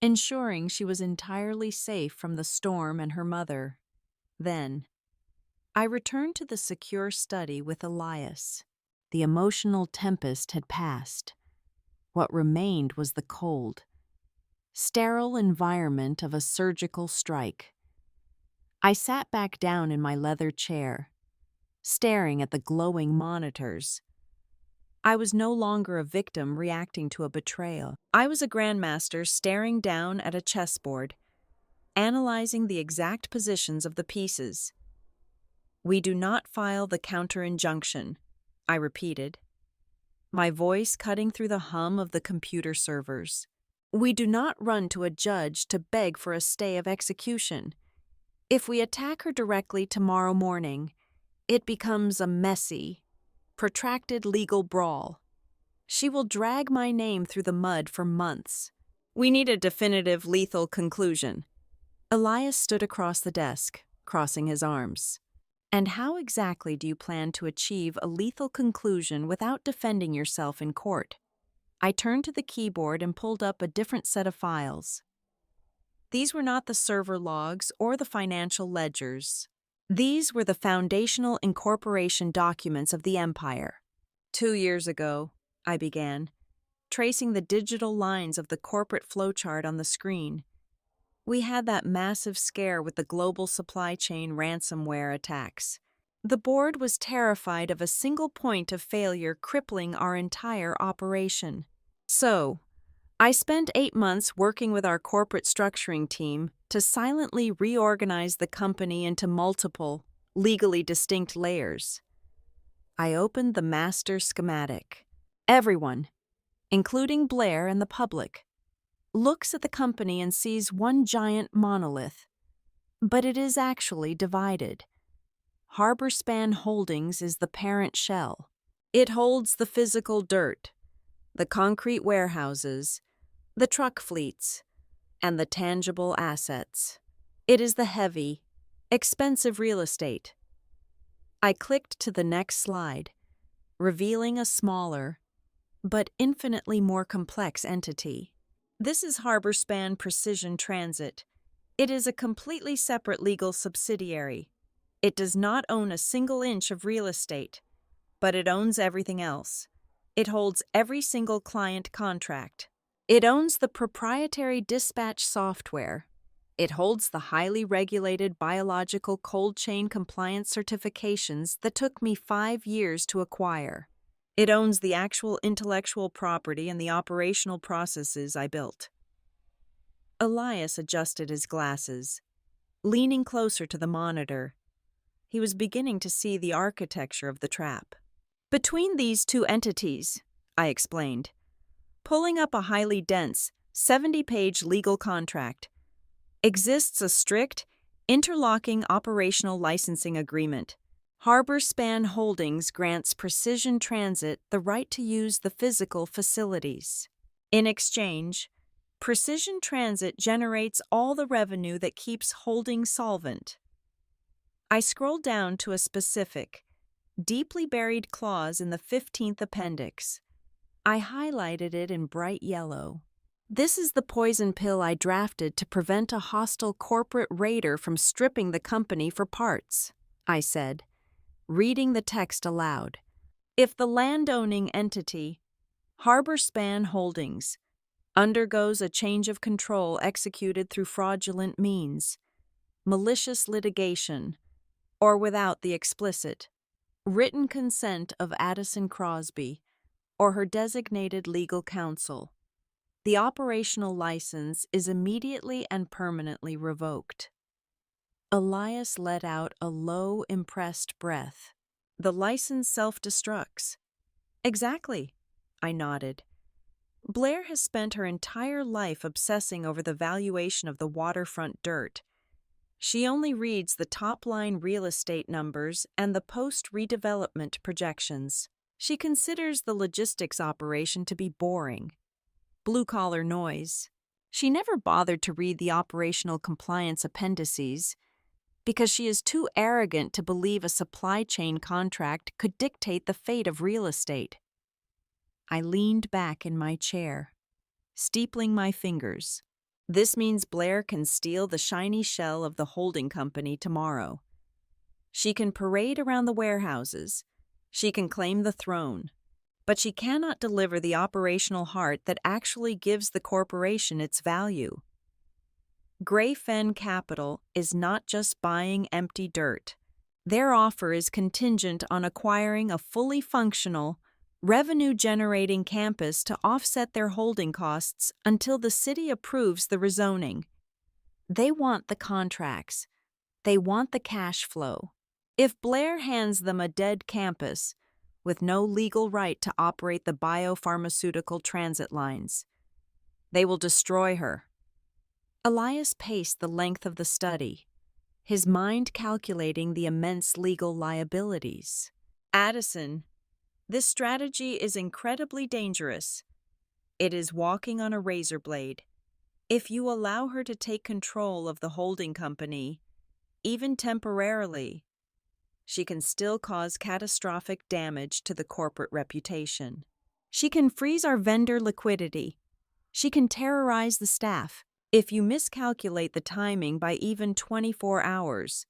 ensuring she was entirely safe from the storm and her mother. Then, I returned to the secure study with Elias. The emotional tempest had passed. What remained was the cold, sterile environment of a surgical strike. I sat back down in my leather chair, staring at the glowing monitors. I was no longer a victim reacting to a betrayal. I was a grandmaster staring down at a chessboard, analyzing the exact positions of the pieces. We do not file the counter-injunction, I repeated, my voice cutting through the hum of the computer servers. We do not run to a judge to beg for a stay of execution. If we attack her directly tomorrow morning, it becomes a messy, protracted legal brawl. She will drag my name through the mud for months. We need a definitive lethal conclusion. Elias stood across the desk, crossing his arms. And how exactly do you plan to achieve a lethal conclusion without defending yourself in court? I turned to the keyboard and pulled up a different set of files. These were not the server logs or the financial ledgers. These were the foundational incorporation documents of the empire. 2 years ago, I began, tracing the digital lines of the corporate flowchart on the screen. We had that massive scare with the global supply chain ransomware attacks. The board was terrified of a single point of failure crippling our entire operation. So, I spent 8 months working with our corporate structuring team to silently reorganize the company into multiple, legally distinct layers. I opened the master schematic. Everyone, including Blair and the public, looks at the company and sees one giant monolith. But it is actually divided. Harborspan Holdings is the parent shell. It holds the physical dirt, the concrete warehouses, the truck fleets, and the tangible assets. It is the heavy, expensive real estate. I clicked to the next slide, revealing a smaller, but infinitely more complex entity. This is Harborspan Precision Transit. It is a completely separate legal subsidiary. It does not own a single inch of real estate, but it owns everything else. It holds every single client contract. It owns the proprietary dispatch software. It holds the highly regulated biological cold chain compliance certifications that took me 5 years to acquire. It owns the actual intellectual property and the operational processes I built. Elias adjusted his glasses, leaning closer to the monitor. He was beginning to see the architecture of the trap. Between these two entities, I explained, pulling up a highly dense, 70-page legal contract, exists a strict, interlocking operational licensing agreement. Harborspan Holdings grants Precision Transit the right to use the physical facilities. In exchange, Precision Transit generates all the revenue that keeps Holdings solvent. I scrolled down to a specific, deeply buried clause in the 15th appendix. I highlighted it in bright yellow. This is the poison pill I drafted to prevent a hostile corporate raider from stripping the company for parts, I said, reading the text aloud. If the landowning entity, Harborspan Holdings, undergoes a change of control executed through fraudulent means, malicious litigation, or without the explicit, written consent of Addison Crosby or her designated legal counsel, the operational license is immediately and permanently revoked. Elias let out a low, impressed breath. The license self-destructs. Exactly, I nodded. Blair has spent her entire life obsessing over the valuation of the waterfront dirt. She only reads the top-line real estate numbers and the post-redevelopment projections. She considers the logistics operation to be boring. Blue-collar noise. She never bothered to read the operational compliance appendices because she is too arrogant to believe a supply chain contract could dictate the fate of real estate. I leaned back in my chair, steepling my fingers. This means Blair can steal the shiny shell of the holding company tomorrow. She can parade around the warehouses. She can claim the throne. But she cannot deliver the operational heart that actually gives the corporation its value. Gray Fen Capital is not just buying empty dirt. Their offer is contingent on acquiring a fully functional, revenue-generating campus to offset their holding costs until the city approves the rezoning. They want the contracts. They want the cash flow. If Blair hands them a dead campus with no legal right to operate the biopharmaceutical transit lines, they will destroy her. Elias paced the length of the study, his mind calculating the immense legal liabilities. Addison, this strategy is incredibly dangerous. It is walking on a razor blade. If you allow her to take control of the holding company, even temporarily, she can still cause catastrophic damage to the corporate reputation. She can freeze our vendor liquidity. She can terrorize the staff. If you miscalculate the timing by even 24 hours,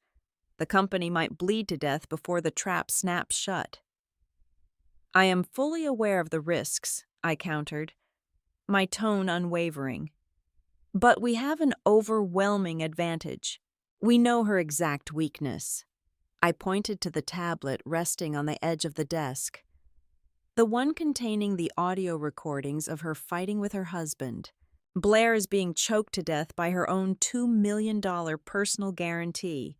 the company might bleed to death before the trap snaps shut. I am fully aware of the risks, I countered, my tone unwavering. But we have an overwhelming advantage. We know her exact weakness. I pointed to the tablet resting on the edge of the desk, the one containing the audio recordings of her fighting with her husband. Blair is being choked to death by her own $2 million personal guarantee.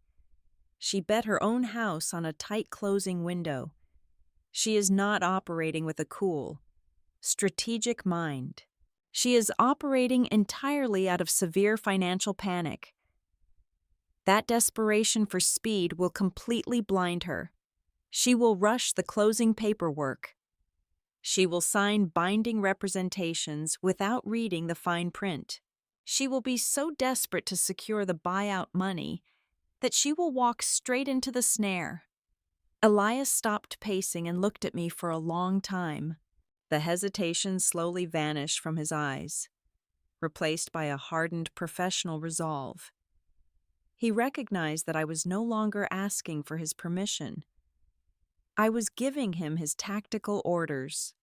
She bet her own house on a tight closing window. She is not operating with a cool, strategic mind. She is operating entirely out of severe financial panic. That desperation for speed will completely blind her. She will rush the closing paperwork. She will sign binding representations without reading the fine print. She will be so desperate to secure the buyout money that she will walk straight into the snare. Elias stopped pacing and looked at me for a long time. The hesitation slowly vanished from his eyes, replaced by a hardened professional resolve. He recognized that I was no longer asking for his permission. I was giving him his tactical orders.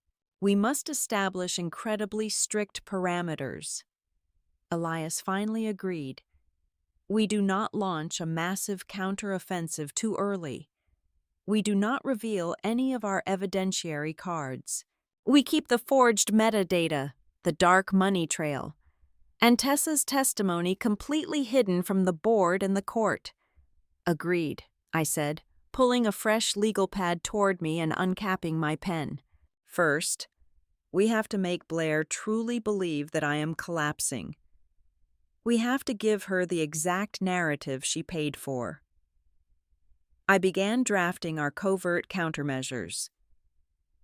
We must establish incredibly strict parameters. Elias finally agreed. We do not launch a massive counteroffensive too early. We do not reveal any of our evidentiary cards. We keep the forged metadata, the dark money trail, and Tessa's testimony completely hidden from the board and the court. Agreed, I said, pulling a fresh legal pad toward me and uncapping my pen. First, we have to make Blair truly believe that I am collapsing. We have to give her the exact narrative she paid for. I began drafting our covert countermeasures.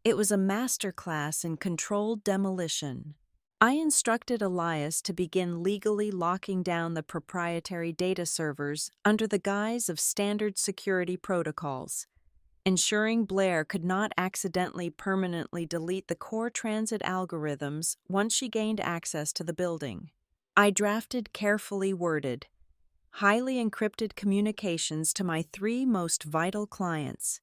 It was a masterclass in controlled demolition. I instructed Elias to begin legally locking down the proprietary data servers under the guise of standard security protocols, ensuring Blair could not accidentally permanently delete the core transit algorithms once she gained access to the building. I drafted carefully worded, highly encrypted communications to my 3 most vital clients,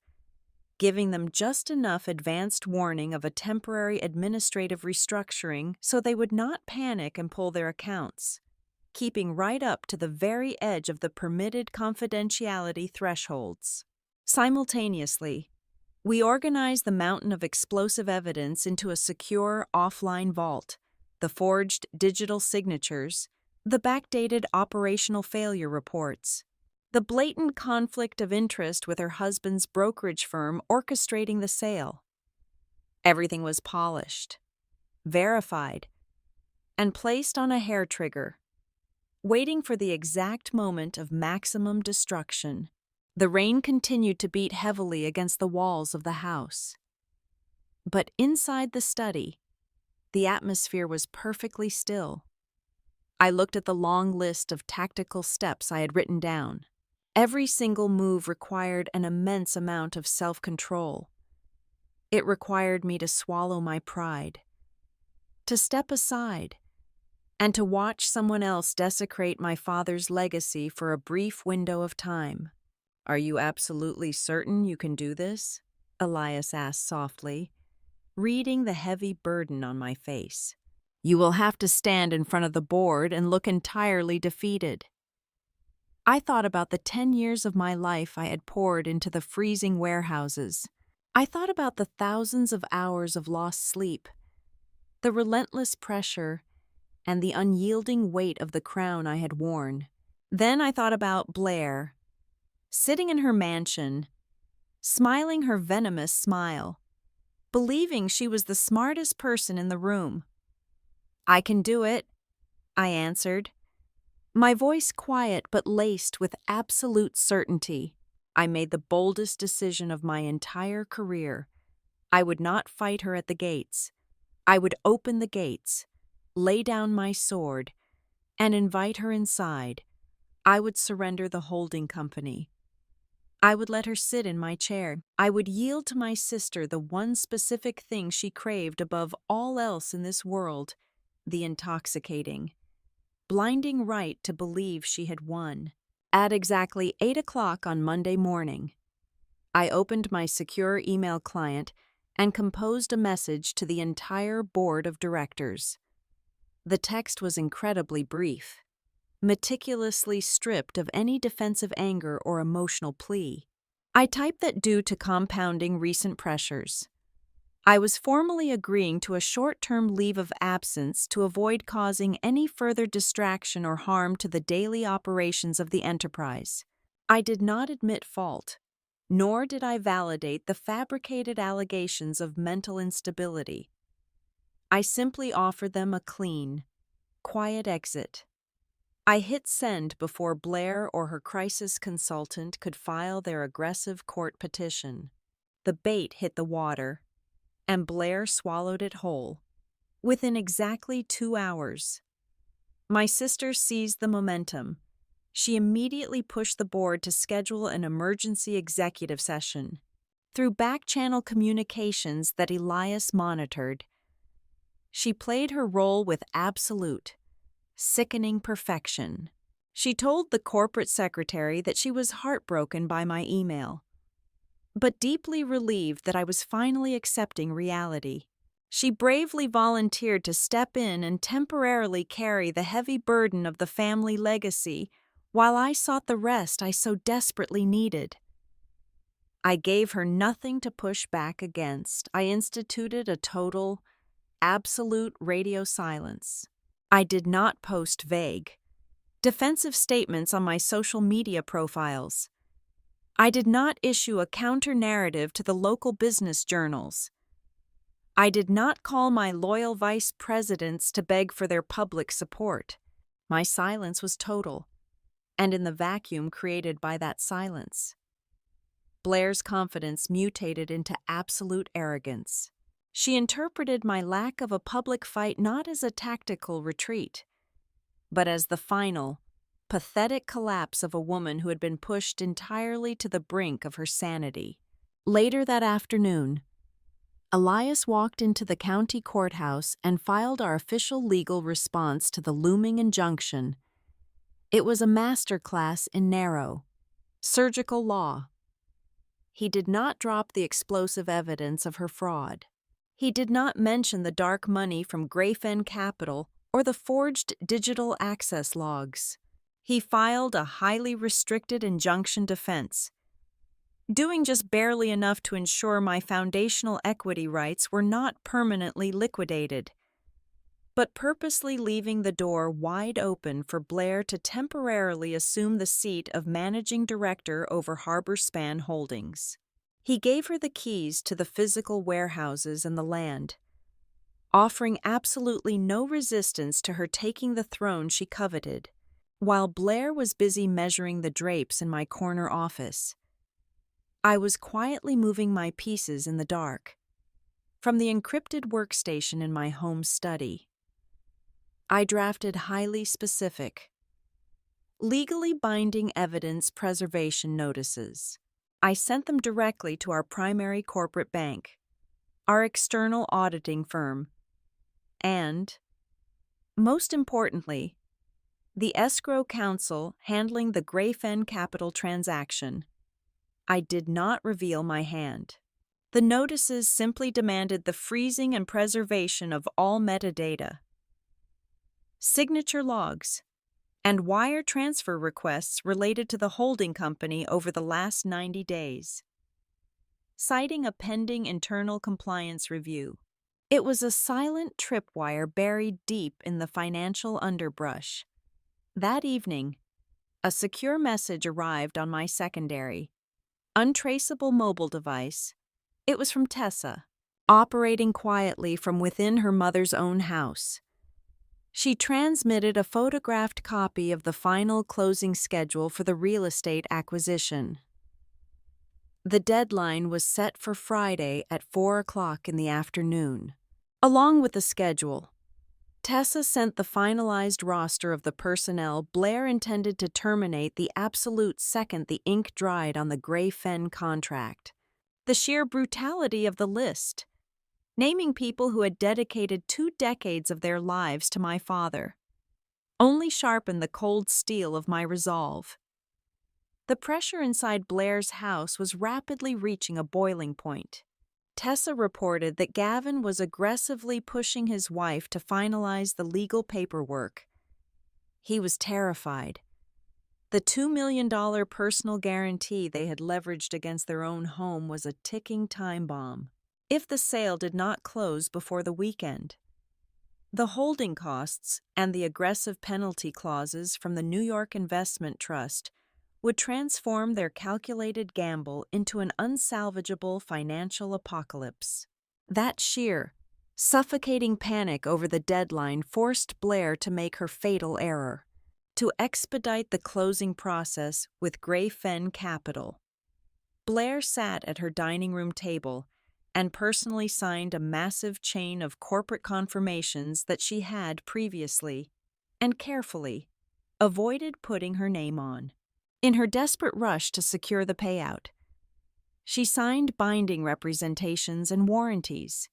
giving them just enough advanced warning of a temporary administrative restructuring so they would not panic and pull their accounts, keeping right up to the very edge of the permitted confidentiality thresholds. Simultaneously, we organized the mountain of explosive evidence into a secure offline vault, the forged digital signatures, the backdated operational failure reports, the blatant conflict of interest with her husband's brokerage firm orchestrating the sale. Everything was polished, verified, and placed on a hair trigger, waiting for the exact moment of maximum destruction. The rain continued to beat heavily against the walls of the house. But inside the study, the atmosphere was perfectly still. I looked at the long list of tactical steps I had written down. Every single move required an immense amount of self-control. It required me to swallow my pride, to step aside, and to watch someone else desecrate my father's legacy for a brief window of time. "Are you absolutely certain you can do this?" Elias asked softly, reading the heavy burden on my face. "You will have to stand in front of the board and look entirely defeated." I thought about the 10 years of my life I had poured into the freezing warehouses. I thought about the thousands of hours of lost sleep, the relentless pressure, and the unyielding weight of the crown I had worn. Then I thought about Blair, sitting in her mansion, smiling her venomous smile, believing she was the smartest person in the room. "I can do it," I answered, my voice quiet but laced with absolute certainty. I made the boldest decision of my entire career. I would not fight her at the gates. I would open the gates, lay down my sword, and invite her inside. I would surrender the holding company. I would let her sit in my chair. I would yield to my sister the one specific thing she craved above all else in this world, the intoxicating, blinding right to believe she had won. At exactly 8 o'clock on Monday morning, I opened my secure email client and composed a message to the entire board of directors. The text was incredibly brief, meticulously stripped of any defensive anger or emotional plea. I typed that due to compounding recent pressures, I was formally agreeing to a short-term leave of absence to avoid causing any further distraction or harm to the daily operations of the enterprise. I did not admit fault, nor did I validate the fabricated allegations of mental instability. I simply offered them a clean, quiet exit. I hit send before Blair or her crisis consultant could file their aggressive court petition. The bait hit the water, and Blair swallowed it whole, within exactly 2 hours. My sister seized the momentum. She immediately pushed the board to schedule an emergency executive session. Through back-channel communications that Elias monitored, she played her role with absolute, sickening perfection. She told the corporate secretary that she was heartbroken by my email, but deeply relieved that I was finally accepting reality. She bravely volunteered to step in and temporarily carry the heavy burden of the family legacy while I sought the rest I so desperately needed. I gave her nothing to push back against. I instituted a total, absolute radio silence. I did not post vague, defensive statements on my social media profiles. I did not issue a counter-narrative to the local business journals. I did not call my loyal vice presidents to beg for their public support. My silence was total, and in the vacuum created by that silence, Blair's confidence mutated into absolute arrogance. She interpreted my lack of a public fight not as a tactical retreat, but as the final, pathetic collapse of a woman who had been pushed entirely to the brink of her sanity. Later that afternoon, Elias walked into the county courthouse and filed our official legal response to the looming injunction. It was a masterclass in narrow, surgical law. He did not drop the explosive evidence of her fraud. He did not mention the dark money from Grayfen Capital or the forged digital access logs. He filed a highly restricted injunction defense, doing just barely enough to ensure my foundational equity rights were not permanently liquidated, but purposely leaving the door wide open for Blair to temporarily assume the seat of managing director over Harborspan Holdings. He gave her the keys to the physical warehouses and the land, offering absolutely no resistance to her taking the throne she coveted. While Blair was busy measuring the drapes in my corner office, I was quietly moving my pieces in the dark, from the encrypted workstation in my home study. I drafted highly specific, legally binding evidence preservation notices. I sent them directly to our primary corporate bank, our external auditing firm, and, most importantly, the escrow counsel handling the Grayfen Capital transaction. I did not reveal my hand. The notices simply demanded the freezing and preservation of all metadata, signature logs, and wire transfer requests related to the holding company over the last 90 days, citing a pending internal compliance review. It was a silent tripwire buried deep in the financial underbrush. That evening, A secure message arrived on my secondary, untraceable mobile device. It was from Tessa, operating quietly from within her mother's own house. She transmitted a photographed copy of the final closing schedule for the real estate acquisition. The deadline was set for Friday at 4 o'clock in the afternoon. Along with the schedule, Tessa sent the finalized roster of the personnel Blair intended to terminate the absolute second the ink dried on the Gray Fen contract. The sheer brutality of the list, naming people who had dedicated 2 decades of their lives to my father, only sharpened the cold steel of my resolve. The pressure inside Blair's house was rapidly reaching a boiling point. Tessa reported that Gavin was aggressively pushing his wife to finalize the legal paperwork. He was terrified. The $2 million personal guarantee they had leveraged against their own home was a ticking time bomb. If the sale did not close before the weekend, the holding costs and the aggressive penalty clauses from the New York Investment Trust would transform their calculated gamble into an unsalvageable financial apocalypse. That sheer, suffocating panic over the deadline forced Blair to make her fatal error, to expedite the closing process with Gray Fen Capital. Blair sat at her dining room table and personally signed a massive chain of corporate confirmations that she had previously, and carefully, avoided putting her name on. In her desperate rush to secure the payout, she signed binding representations and warranties.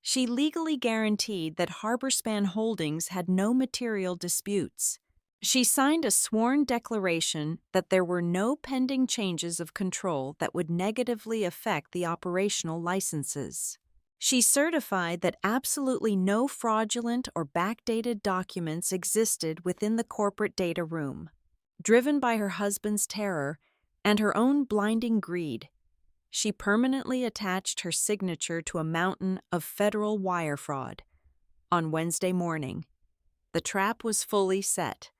She legally guaranteed that Harborspan Holdings had no material disputes. She signed a sworn declaration that there were no pending changes of control that would negatively affect the operational licenses. She certified that absolutely no fraudulent or backdated documents existed within the corporate data room. Driven by her husband's terror and her own blinding greed, she permanently attached her signature to a mountain of federal wire fraud. On Wednesday morning, the trap was fully set.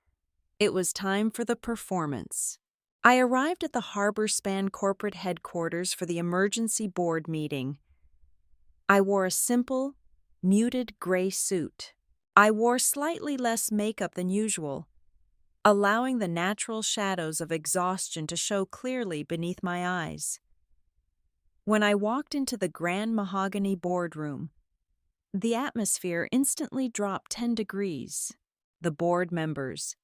It was time for the performance. I arrived at the Harborspan corporate headquarters for the emergency board meeting. I wore a simple, muted gray suit. I wore slightly less makeup than usual, allowing the natural shadows of exhaustion to show clearly beneath my eyes. When I walked into the grand mahogany boardroom, the atmosphere instantly dropped 10 degrees. The board members,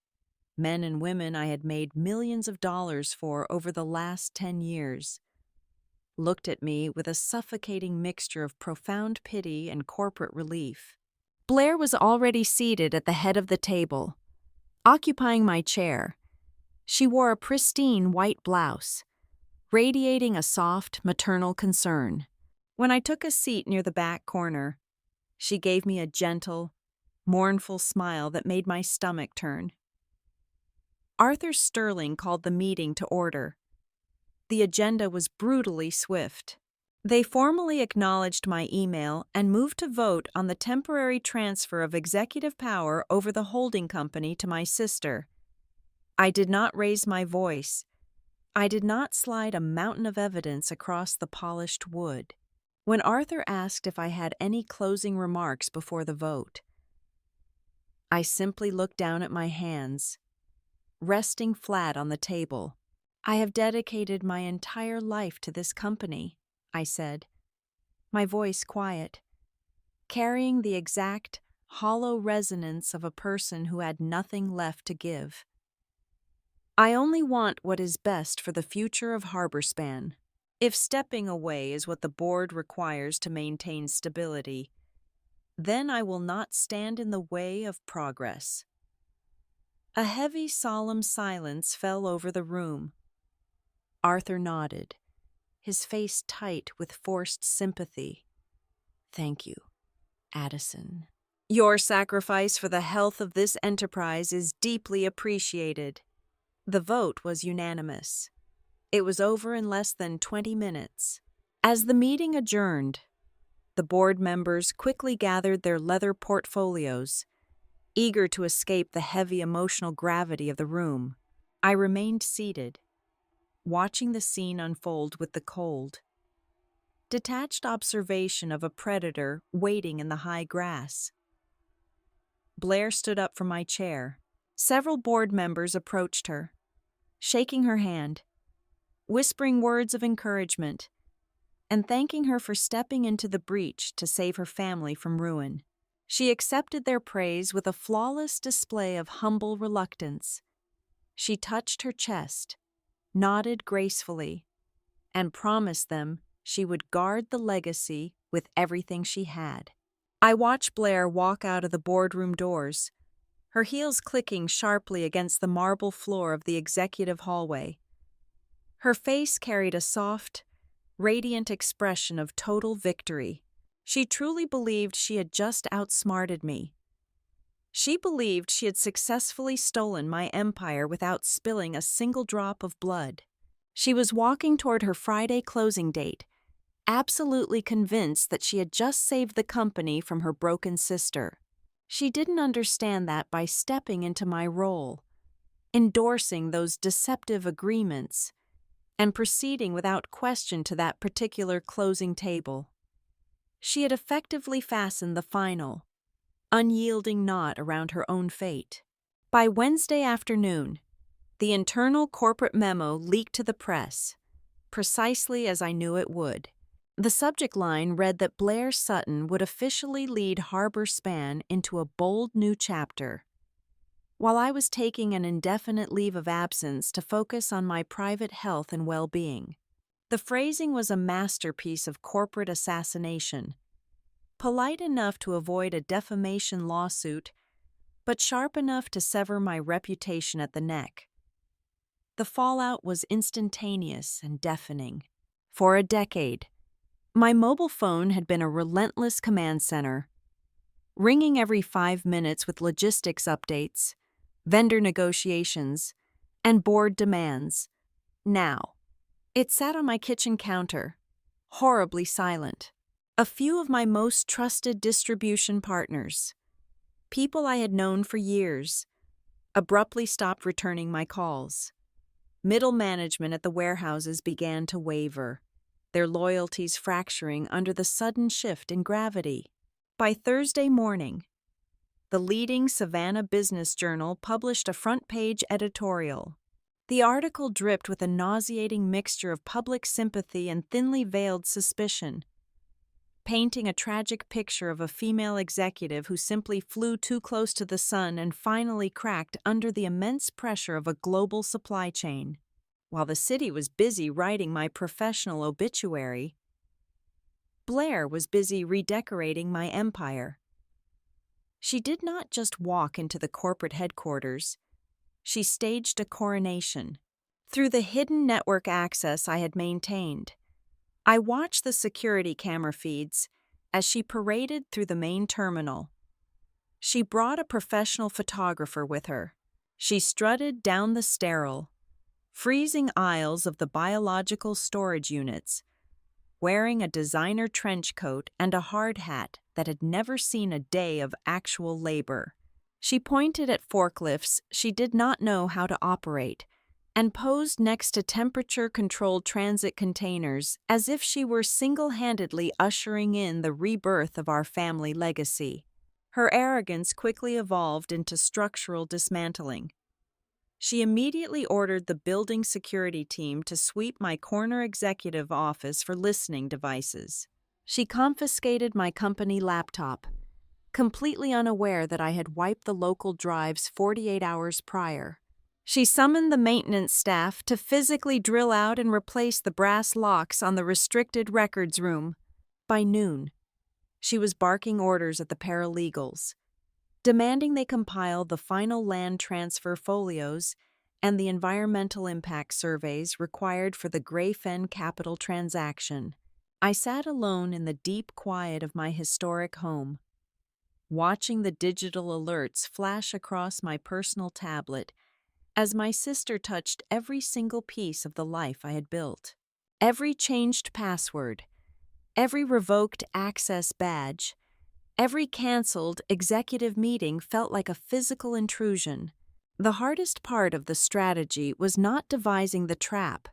men and women I had made millions of dollars for over the last 10 years, looked at me with a suffocating mixture of profound pity and corporate relief. Blair was already seated at the head of the table, occupying my chair. She wore a pristine white blouse, radiating a soft, maternal concern. When I took a seat near the back corner, she gave me a gentle, mournful smile that made my stomach turn. Arthur Sterling called the meeting to order. The agenda was brutally swift. They formally acknowledged my email and moved to vote on the temporary transfer of executive power over the holding company to my sister. I did not raise my voice. I did not slide a mountain of evidence across the polished wood. When Arthur asked if I had any closing remarks before the vote, I simply looked down at my hands, resting flat on the table. I have dedicated my entire life to this company, I said, my voice quiet, carrying the exact, hollow resonance of a person who had nothing left to give. I only want what is best for the future of Harborspan. If stepping away is what the board requires to maintain stability, then I will not stand in the way of progress. A heavy, solemn silence fell over the room. Arthur nodded, his face tight with forced sympathy. Thank you, Addison. Your sacrifice for the health of this enterprise is deeply appreciated. The vote was unanimous. It was over in less than 20 minutes. As the meeting adjourned, the board members quickly gathered their leather portfolios, eager to escape the heavy emotional gravity of the room. I remained seated, watching the scene unfold with the cold, detached observation of a predator waiting in the high grass. Blair stood up from my chair. Several board members approached her, shaking her hand, whispering words of encouragement, and thanking her for stepping into the breach to save her family from ruin. She accepted their praise with a flawless display of humble reluctance. She touched her chest, nodded gracefully, and promised them she would guard the legacy with everything she had. I watched Blair walk out of the boardroom doors, her heels clicking sharply against the marble floor of the executive hallway. Her face carried a soft, radiant expression of total victory. She truly believed she had just outsmarted me. She believed she had successfully stolen my empire without spilling a single drop of blood. She was walking toward her Friday closing date, absolutely convinced that she had just saved the company from her broken sister. She didn't understand that by stepping into my role, endorsing those deceptive agreements, and proceeding without question to that particular closing table. She had effectively fastened the final, unyielding knot around her own fate. By Wednesday afternoon, the internal corporate memo leaked to the press, precisely as I knew it would. The subject line read that Blair Sutton would officially lead Harbor Span into a bold new chapter, while I was taking an indefinite leave of absence to focus on my private health and well-being. The phrasing was a masterpiece of corporate assassination, polite enough to avoid a defamation lawsuit, but sharp enough to sever my reputation at the neck. The fallout was instantaneous and deafening. For a decade, my mobile phone had been a relentless command center, ringing every 5 minutes with logistics updates, vendor negotiations, and board demands. Now, it sat on my kitchen counter, horribly silent. A few of my most trusted distribution partners, people I had known for years, abruptly stopped returning my calls. Middle management at the warehouses began to waver, their loyalties fracturing under the sudden shift in gravity. By Thursday morning, the leading Savannah Business Journal published a front-page editorial. The article dripped with a nauseating mixture of public sympathy and thinly veiled suspicion, painting a tragic picture of a female executive who simply flew too close to the sun and finally cracked under the immense pressure of a global supply chain. While the city was busy writing my professional obituary, Blair was busy redecorating my empire. She did not just walk into the corporate headquarters, she staged a coronation. Through the hidden network access I had maintained, I watched the security camera feeds as she paraded through the main terminal. She brought a professional photographer with her. She strutted down the sterile, freezing aisles of the biological storage units, wearing a designer trench coat and a hard hat that had never seen a day of actual labor. She pointed at forklifts she did not know how to operate and posed next to temperature-controlled transit containers as if she were single-handedly ushering in the rebirth of our family legacy. Her arrogance quickly evolved into structural dismantling. She immediately ordered the building security team to sweep my corner executive office for listening devices. She confiscated my company laptop, completely unaware that I had wiped the local drives 48 hours prior. She summoned the maintenance staff to physically drill out and replace the brass locks on the restricted records room. By noon, she was barking orders at the paralegals, demanding they compile the final land transfer folios and the environmental impact surveys required for the Greyfen Capital transaction. I sat alone in the deep quiet of my historic home, watching the digital alerts flash across my personal tablet as my sister touched every single piece of the life I had built. Every changed password, every revoked access badge, every canceled executive meeting felt like a physical intrusion. The hardest part of the strategy was not devising the trap.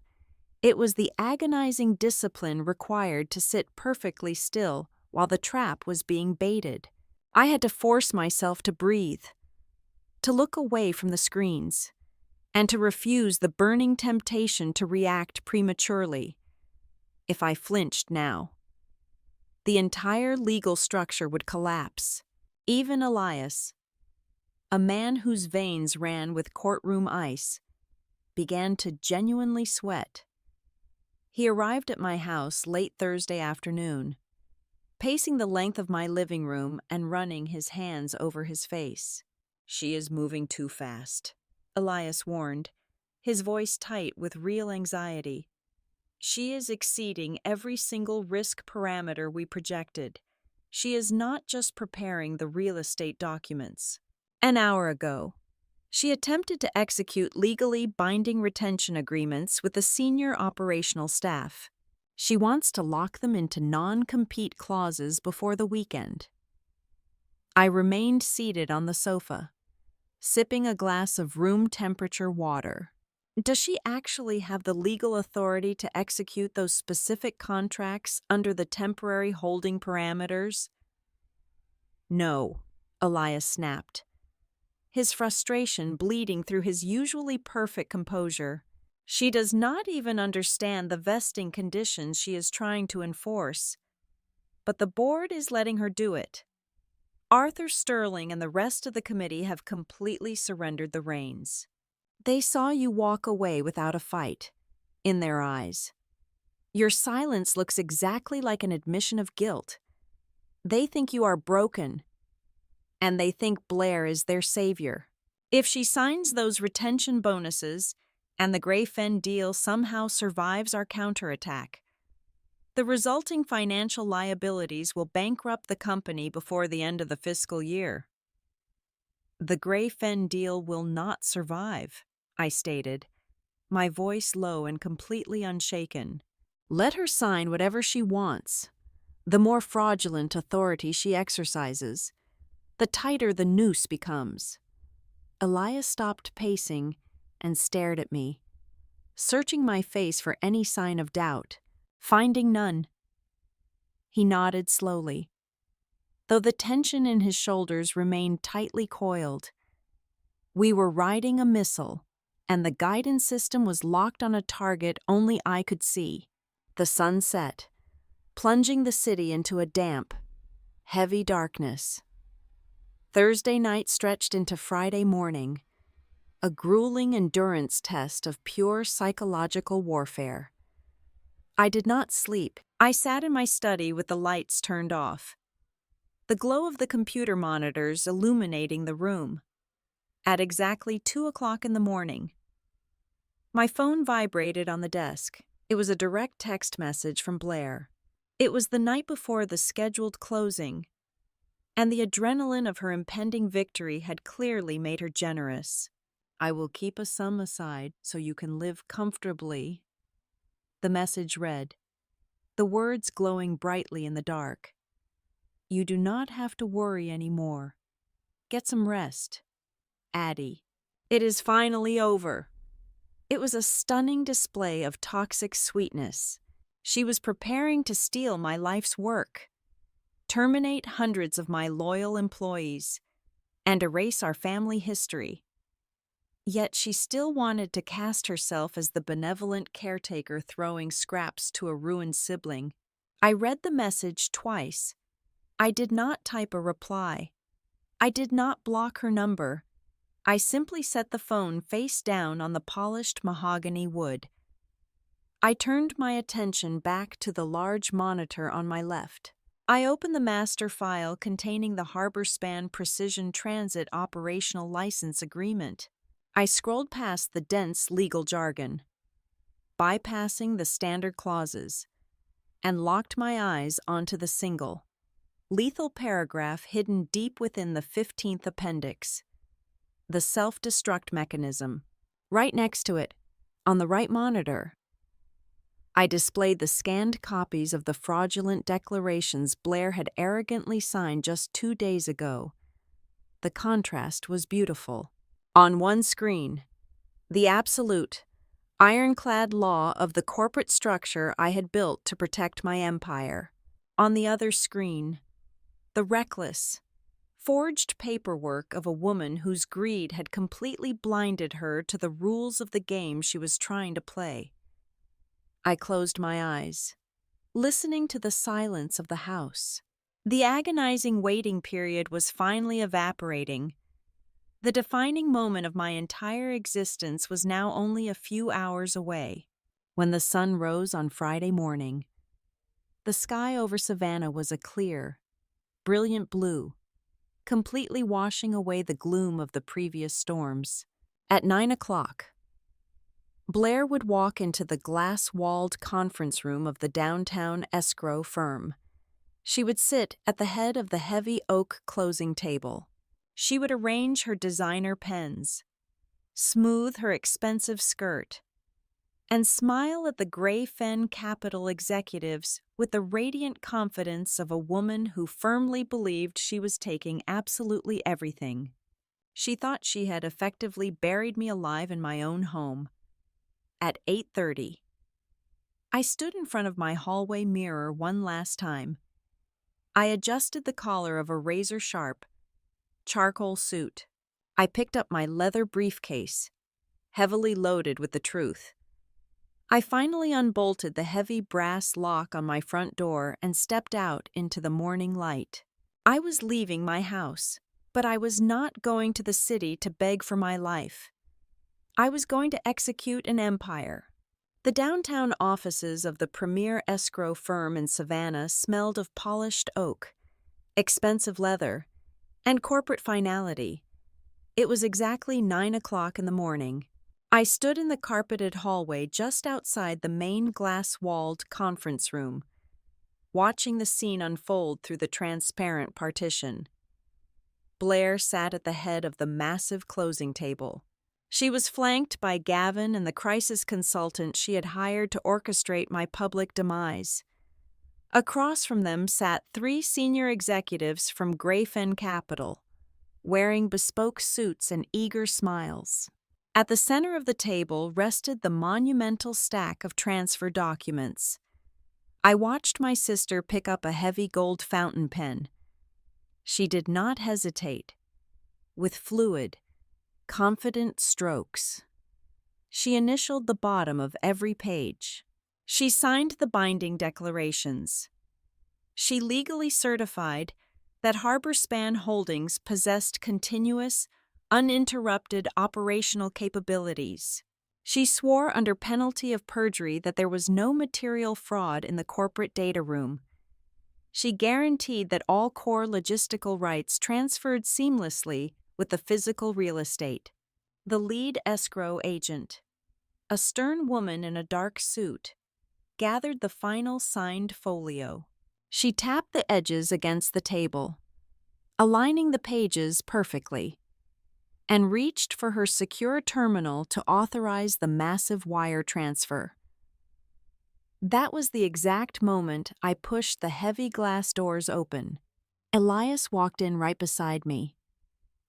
It was the agonizing discipline required to sit perfectly still while the trap was being baited. I had to force myself to breathe, to look away from the screens, and to refuse the burning temptation to react prematurely. If I flinched now, the entire legal structure would collapse. Even Elias, a man whose veins ran with courtroom ice, began to genuinely sweat. He arrived at my house late Thursday afternoon, pacing the length of my living room and running his hands over his face. "She is moving too fast," Elias warned, his voice tight with real anxiety. "She is exceeding every single risk parameter we projected. She is not just preparing the real estate documents. An hour ago, she attempted to execute legally binding retention agreements with the senior operational staff. She wants to lock them into non-compete clauses before the weekend." I remained seated on the sofa, sipping a glass of room-temperature water. Does she actually have the legal authority to execute those specific contracts under the temporary holding parameters? "No," Elias snapped, his frustration bleeding through his usually perfect composure. "She does not even understand the vesting conditions she is trying to enforce. But the board is letting her do it. Arthur Sterling and the rest of the committee have completely surrendered the reins. They saw you walk away without a fight, in their eyes. Your silence looks exactly like an admission of guilt. They think you are broken, and they think Blair is their savior. If she signs those retention bonuses and the Gray Fen deal somehow survives our counterattack, the resulting financial liabilities will bankrupt the company before the end of the fiscal year." "The Gray Fen deal will not survive," I stated, my voice low and completely unshaken. "Let her sign whatever she wants. The more fraudulent authority she exercises, the tighter the noose becomes." Elias stopped pacing and stared at me, searching my face for any sign of doubt, finding none. He nodded slowly, though the tension in his shoulders remained tightly coiled. We were riding a missile, and the guidance system was locked on a target only I could see. The sun set, plunging the city into a damp, heavy darkness. Thursday night stretched into Friday morning, a grueling endurance test of pure psychological warfare. I did not sleep. I sat in my study with the lights turned off, the glow of the computer monitors illuminating the room. At exactly 2:00 in the morning, my phone vibrated on the desk. It was a direct text message from Blair. It was the night before the scheduled closing, and the adrenaline of her impending victory had clearly made her generous. "I will keep a sum aside so you can live comfortably," the message read, the words glowing brightly in the dark. "You do not have to worry anymore. Get some rest. Addie." It is finally over. It was a stunning display of toxic sweetness. She was preparing to steal my life's work, terminate hundreds of my loyal employees, and erase our family history. Yet she still wanted to cast herself as the benevolent caretaker throwing scraps to a ruined sibling. I read the message twice. I did not type a reply. I did not block her number. I simply set the phone face down on the polished mahogany wood. I turned my attention back to the large monitor on my left. I opened the master file containing the Harborspan Precision Transit Operational License Agreement. I scrolled past the dense legal jargon, bypassing the standard clauses, and locked my eyes onto the single, lethal paragraph hidden deep within the 15th appendix. The self-destruct mechanism. Right next to it, on the right monitor, I displayed the scanned copies of the fraudulent declarations Blair had arrogantly signed just 2 days ago. The contrast was beautiful. On one screen, the absolute, ironclad law of the corporate structure I had built to protect my empire. On the other screen, the reckless, forged paperwork of a woman whose greed had completely blinded her to the rules of the game she was trying to play. I closed my eyes, listening to the silence of the house. The agonizing waiting period was finally evaporating. The defining moment of my entire existence was now only a few hours away. When the sun rose on Friday morning, the sky over Savannah was a clear, brilliant blue, completely washing away the gloom of the previous storms. At 9 o'clock, Blair would walk into the glass-walled conference room of the downtown escrow firm. She would sit at the head of the heavy oak closing table. She would arrange her designer pens, smooth her expensive skirt, and smile at the Gray Fen Capital executives with the radiant confidence of a woman who firmly believed she was taking absolutely everything. She thought she had effectively buried me alive in my own home. At 8:30, I stood in front of my hallway mirror one last time. I adjusted the collar of a razor-sharp, charcoal suit. I picked up my leather briefcase, heavily loaded with the truth. I finally unbolted the heavy brass lock on my front door and stepped out into the morning light. I was leaving my house, but I was not going to the city to beg for my life. I was going to execute an empire. The downtown offices of the premier escrow firm in Savannah smelled of polished oak, expensive leather, and corporate finality. It was exactly 9 o'clock in the morning. I stood in the carpeted hallway just outside the main glass-walled conference room, watching the scene unfold through the transparent partition. Blair sat at the head of the massive closing table. She was flanked by Gavin and the crisis consultant she had hired to orchestrate my public demise. Across from them sat 3 senior executives from Gray Fen Capital, wearing bespoke suits and eager smiles. At the center of the table rested the monumental stack of transfer documents. I watched my sister pick up a heavy gold fountain pen. She did not hesitate. With fluid, confident strokes, she initialed the bottom of every page. She signed the binding declarations. She legally certified that HarborSpan Holdings possessed continuous, uninterrupted operational capabilities. She swore under penalty of perjury that there was no material fraud in the corporate data room. She guaranteed that all core logistical rights transferred seamlessly with the physical real estate. The lead escrow agent, a stern woman in a dark suit, gathered the final signed folio. She tapped the edges against the table, aligning the pages perfectly, and reached for her secure terminal to authorize the massive wire transfer. That was the exact moment I pushed the heavy glass doors open. Elias walked in right beside me.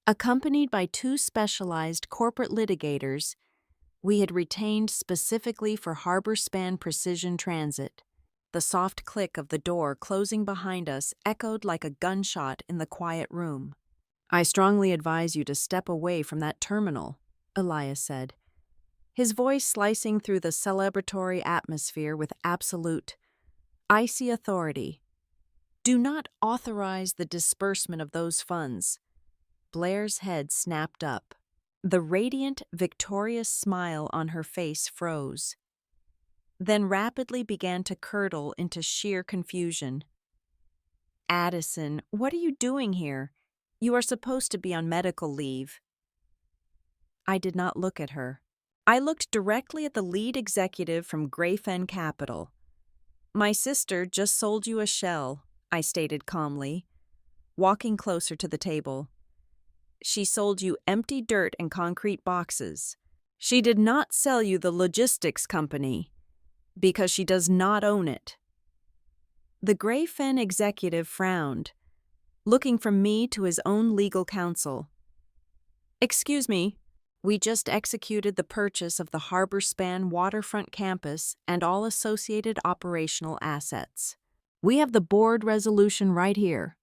Accompanied by 2 specialized corporate litigators we had retained specifically for HarborSpan Precision Transit. The soft click of the door closing behind us echoed like a gunshot in the quiet room. "I strongly advise you to step away from that terminal," Elias said, his voice slicing through the celebratory atmosphere with absolute, icy authority. "Do not authorize the disbursement of those funds." Blair's head snapped up. The radiant, victorious smile on her face froze, then rapidly began to curdle into sheer confusion. "Addison, what are you doing here? You are supposed to be on medical leave." I did not look at her. I looked directly at the lead executive from Gray Fen Capital. "My sister just sold you a shell," I stated calmly, walking closer to the table. "She sold you empty dirt and concrete boxes. She did not sell you the logistics company, because she does not own it." The Gray Fen executive frowned, looking from me to his own legal counsel. "Excuse me, We just executed the purchase of the Harbor Span waterfront campus and all associated operational assets. We have the board resolution right here.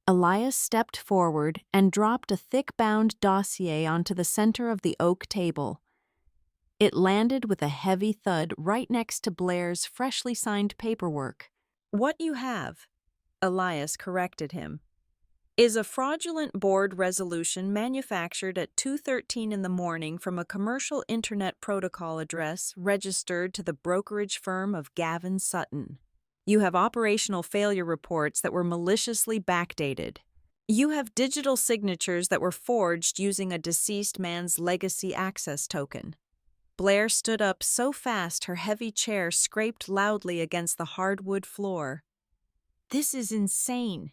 Elias stepped forward and dropped a thick-bound dossier onto the center of the oak table. It landed with a heavy thud right next to Blair's freshly signed paperwork. "What you have," Elias corrected him, "is a fraudulent board resolution manufactured at 2:13 in the morning from a commercial internet protocol address registered to the brokerage firm of Gavin Sutton. You have operational failure reports that were maliciously backdated. You have digital signatures that were forged using a deceased man's legacy access token." Blair stood up so fast her heavy chair scraped loudly against the hardwood floor. "This is insane.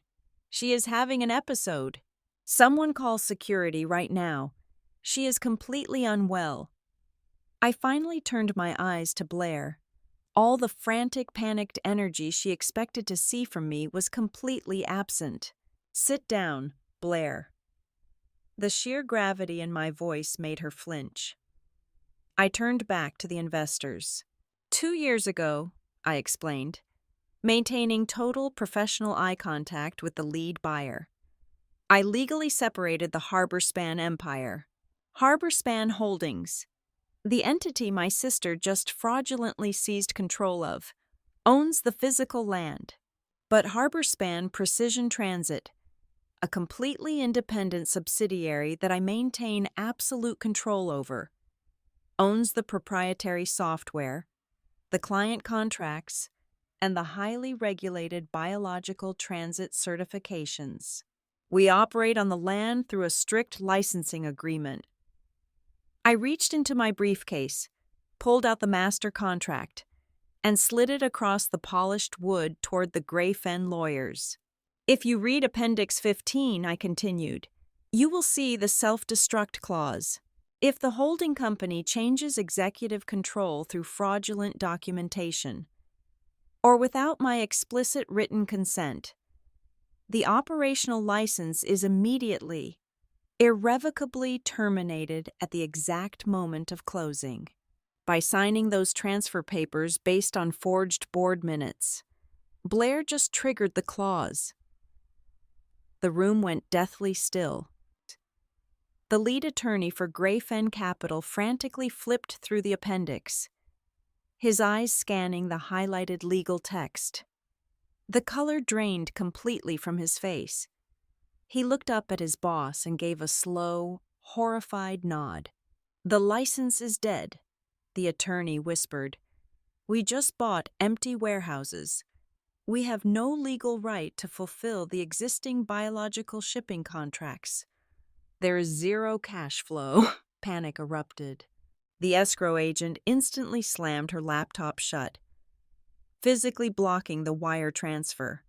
She is having an episode. Someone call security right now. She is completely unwell." I finally turned my eyes to Blair. All the frantic, panicked energy she expected to see from me was completely absent. "Sit down, Blair." The sheer gravity in my voice made her flinch. I turned back to the investors. 2 years ago, I explained, maintaining total professional eye contact with the lead buyer, I legally separated the Harbor Span empire. Harbor Span Holdings, the entity my sister just fraudulently seized control of, owns the physical land. But Harbor Span Precision Transit, a completely independent subsidiary that I maintain absolute control over, owns the proprietary software, the client contracts, and the highly regulated biological transit certifications. We operate on the land through a strict licensing agreement. I reached into my briefcase, pulled out the master contract, and slid it across the polished wood toward the Gray Fen lawyers. "If you read Appendix 15, I continued, you will see the self-destruct clause. If the holding company changes executive control through fraudulent documentation, or without my explicit written consent, the operational license is immediately, irrevocably terminated at the exact moment of closing. By signing those transfer papers based on forged board minutes, Blair just triggered the clause." The room went deathly still. The lead attorney for Gray Fen Capital frantically flipped through the appendix, his eyes scanning the highlighted legal text. The color drained completely from his face. He looked up at his boss and gave a slow, horrified nod. "The license is dead," the attorney whispered. "We just bought empty warehouses. We have no legal right to fulfill the existing biological shipping contracts. There is zero cash flow." Panic erupted. The escrow agent instantly slammed her laptop shut, physically blocking the wire transfer.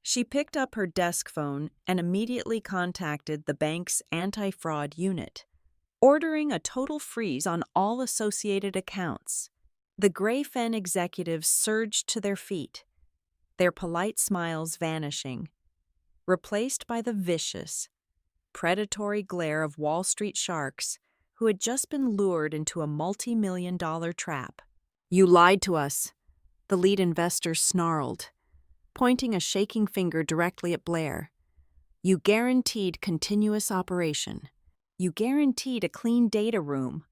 She picked up her desk phone and immediately contacted the bank's anti-fraud unit, ordering a total freeze on all associated accounts. The Gray Fen executives surged to their feet, their polite smiles vanishing, replaced by the vicious, predatory glare of Wall Street sharks who had just been lured into a multi-million-dollar trap. "You lied to us," the lead investor snarled, pointing a shaking finger directly at Blair. "You guaranteed continuous operation. You guaranteed a clean data room."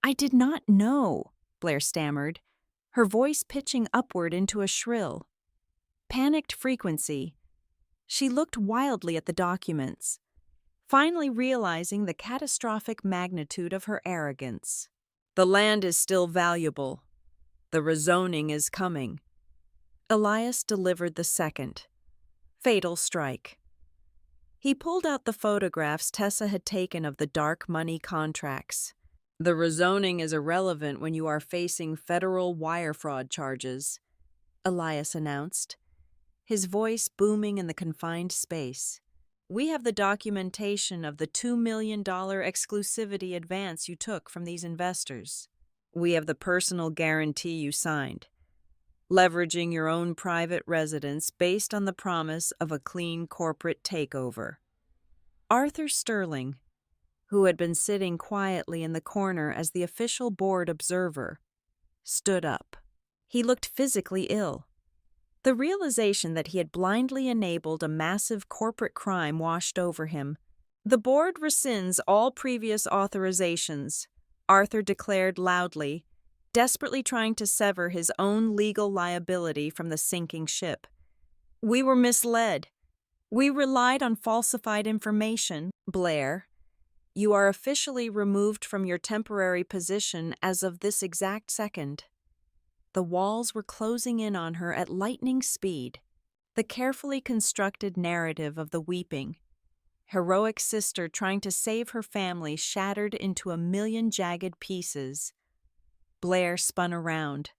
"I did not know," Blair stammered, her voice pitching upward into a shrill, panicked frequency. She looked wildly at the documents, finally realizing the catastrophic magnitude of her arrogance. "The land is still valuable. The rezoning is coming." Elias delivered the second, fatal strike. He pulled out the photographs Tessa had taken of the dark money contracts. "The rezoning is irrelevant when you are facing federal wire fraud charges," Elias announced, his voice booming in the confined space. "We have the documentation of the $2 million exclusivity advance you took from these investors. We have the personal guarantee you signed, leveraging your own private residence based on the promise of a clean corporate takeover." Arthur Sterling, who had been sitting quietly in the corner as the official board observer, stood up. He looked physically ill. The realization that he had blindly enabled a massive corporate crime washed over him. "The board rescinds all previous authorizations," Arthur declared loudly, desperately trying to sever his own legal liability from the sinking ship. "We were misled. We relied on falsified information. Blair, you are officially removed from your temporary position as of this exact second." The walls were closing in on her at lightning speed. The carefully constructed narrative of the weeping, heroic sister trying to save her family shattered into a million jagged pieces. Blair spun around,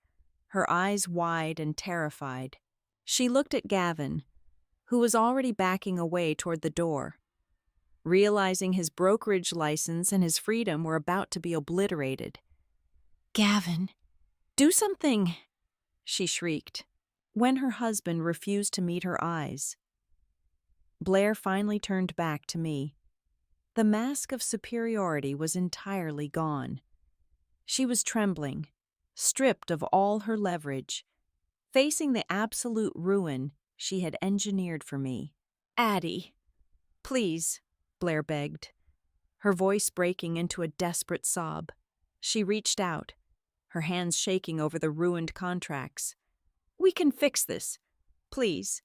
her eyes wide and terrified. She looked at Gavin, who was already backing away toward the door. Realizing his brokerage license and his freedom were about to be obliterated. "Gavin, do something!" she shrieked, when her husband refused to meet her eyes. Blair finally turned back to me. The mask of superiority was entirely gone. She was trembling, stripped of all her leverage, facing the absolute ruin she had engineered for me. "Addie, please," Blair begged, her voice breaking into a desperate sob. She reached out, her hands shaking over the ruined contracts. "We can fix this. Please,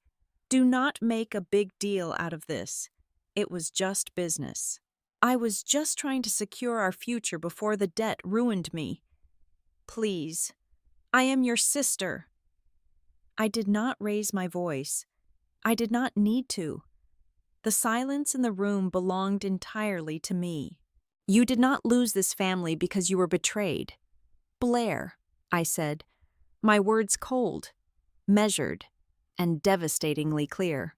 do not make a big deal out of this. It was just business. I was just trying to secure our future before the debt ruined me. Please, I am your sister." I did not raise my voice. I did not need to. The silence in the room belonged entirely to me. "You did not lose this family because you were betrayed. Blair," I said, my words cold, measured, and devastatingly clear.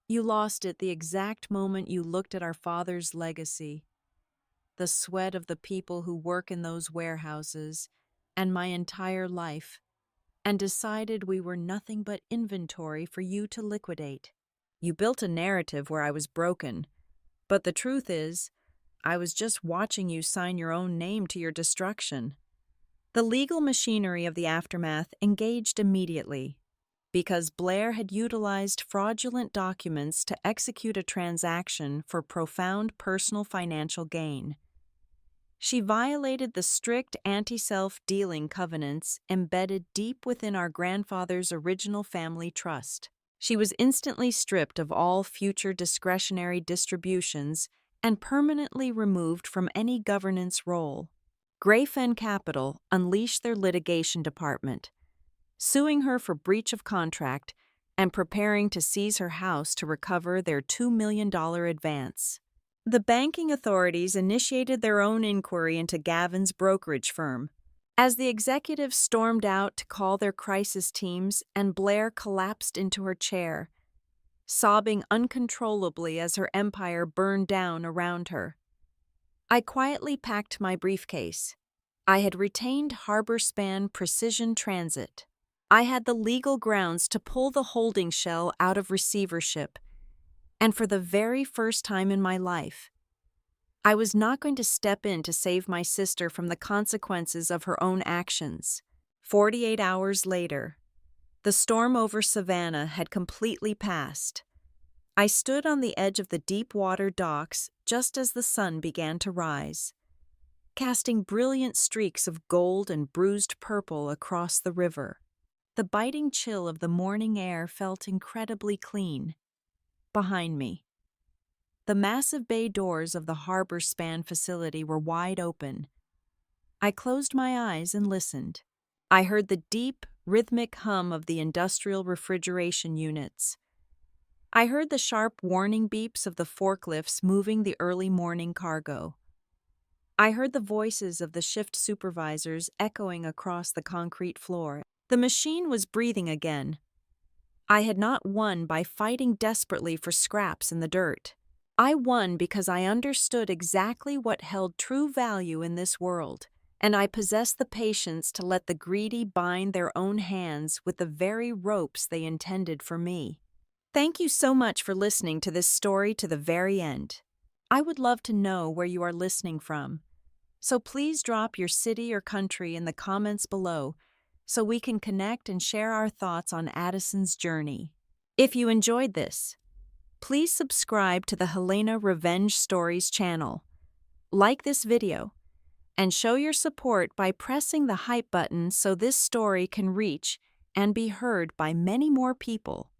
"You lost it the exact moment you looked at our father's legacy, the sweat of the people who work in those warehouses, and my entire life, and decided we were nothing but inventory for you to liquidate. You built a narrative where I was broken, but the truth is, I was just watching you sign your own name to your destruction." The legal machinery of the aftermath engaged immediately, because Blair had utilized fraudulent documents to execute a transaction for profound personal financial gain. She violated the strict anti-self-dealing covenants embedded deep within our grandfather's original family trust. She was instantly stripped of all future discretionary distributions and permanently removed from any governance role. Grayfen Capital unleashed their litigation department, suing her for breach of contract and preparing to seize her house to recover their $2 million advance. The banking authorities initiated their own inquiry into Gavin's brokerage firm. As the executives stormed out to call their crisis teams and Blair collapsed into her chair, sobbing uncontrollably as her empire burned down around her, I quietly packed my briefcase. I had retained harbor-span precision transit. I had the legal grounds to pull the holding shell out of receivership, and for the very first time in my life, I was not going to step in to save my sister from the consequences of her own actions. 48 hours later, the storm over Savannah had completely passed. I stood on the edge of the deep-water docks just as the sun began to rise, casting brilliant streaks of gold and bruised purple across the river. The biting chill of the morning air felt incredibly clean. Behind me, the massive bay doors of the harbor span facility were wide open. I closed my eyes and listened. I heard the deep, rhythmic hum of the industrial refrigeration units. I heard the sharp warning beeps of the forklifts moving the early morning cargo. I heard the voices of the shift supervisors echoing across the concrete floor. The machine was breathing again. I had not won by fighting desperately for scraps in the dirt. I won because I understood exactly what held true value in this world, and I possessed the patience to let the greedy bind their own hands with the very ropes they intended for me. Thank you so much for listening to this story to the very end. I would love to know where you are listening from. So please drop your city or country in the comments below so we can connect and share our thoughts on Addison's journey. If you enjoyed this, please subscribe to the Helena Revenge Stories channel, like this video, and show your support by pressing the hype button so this story can reach and be heard by many more people.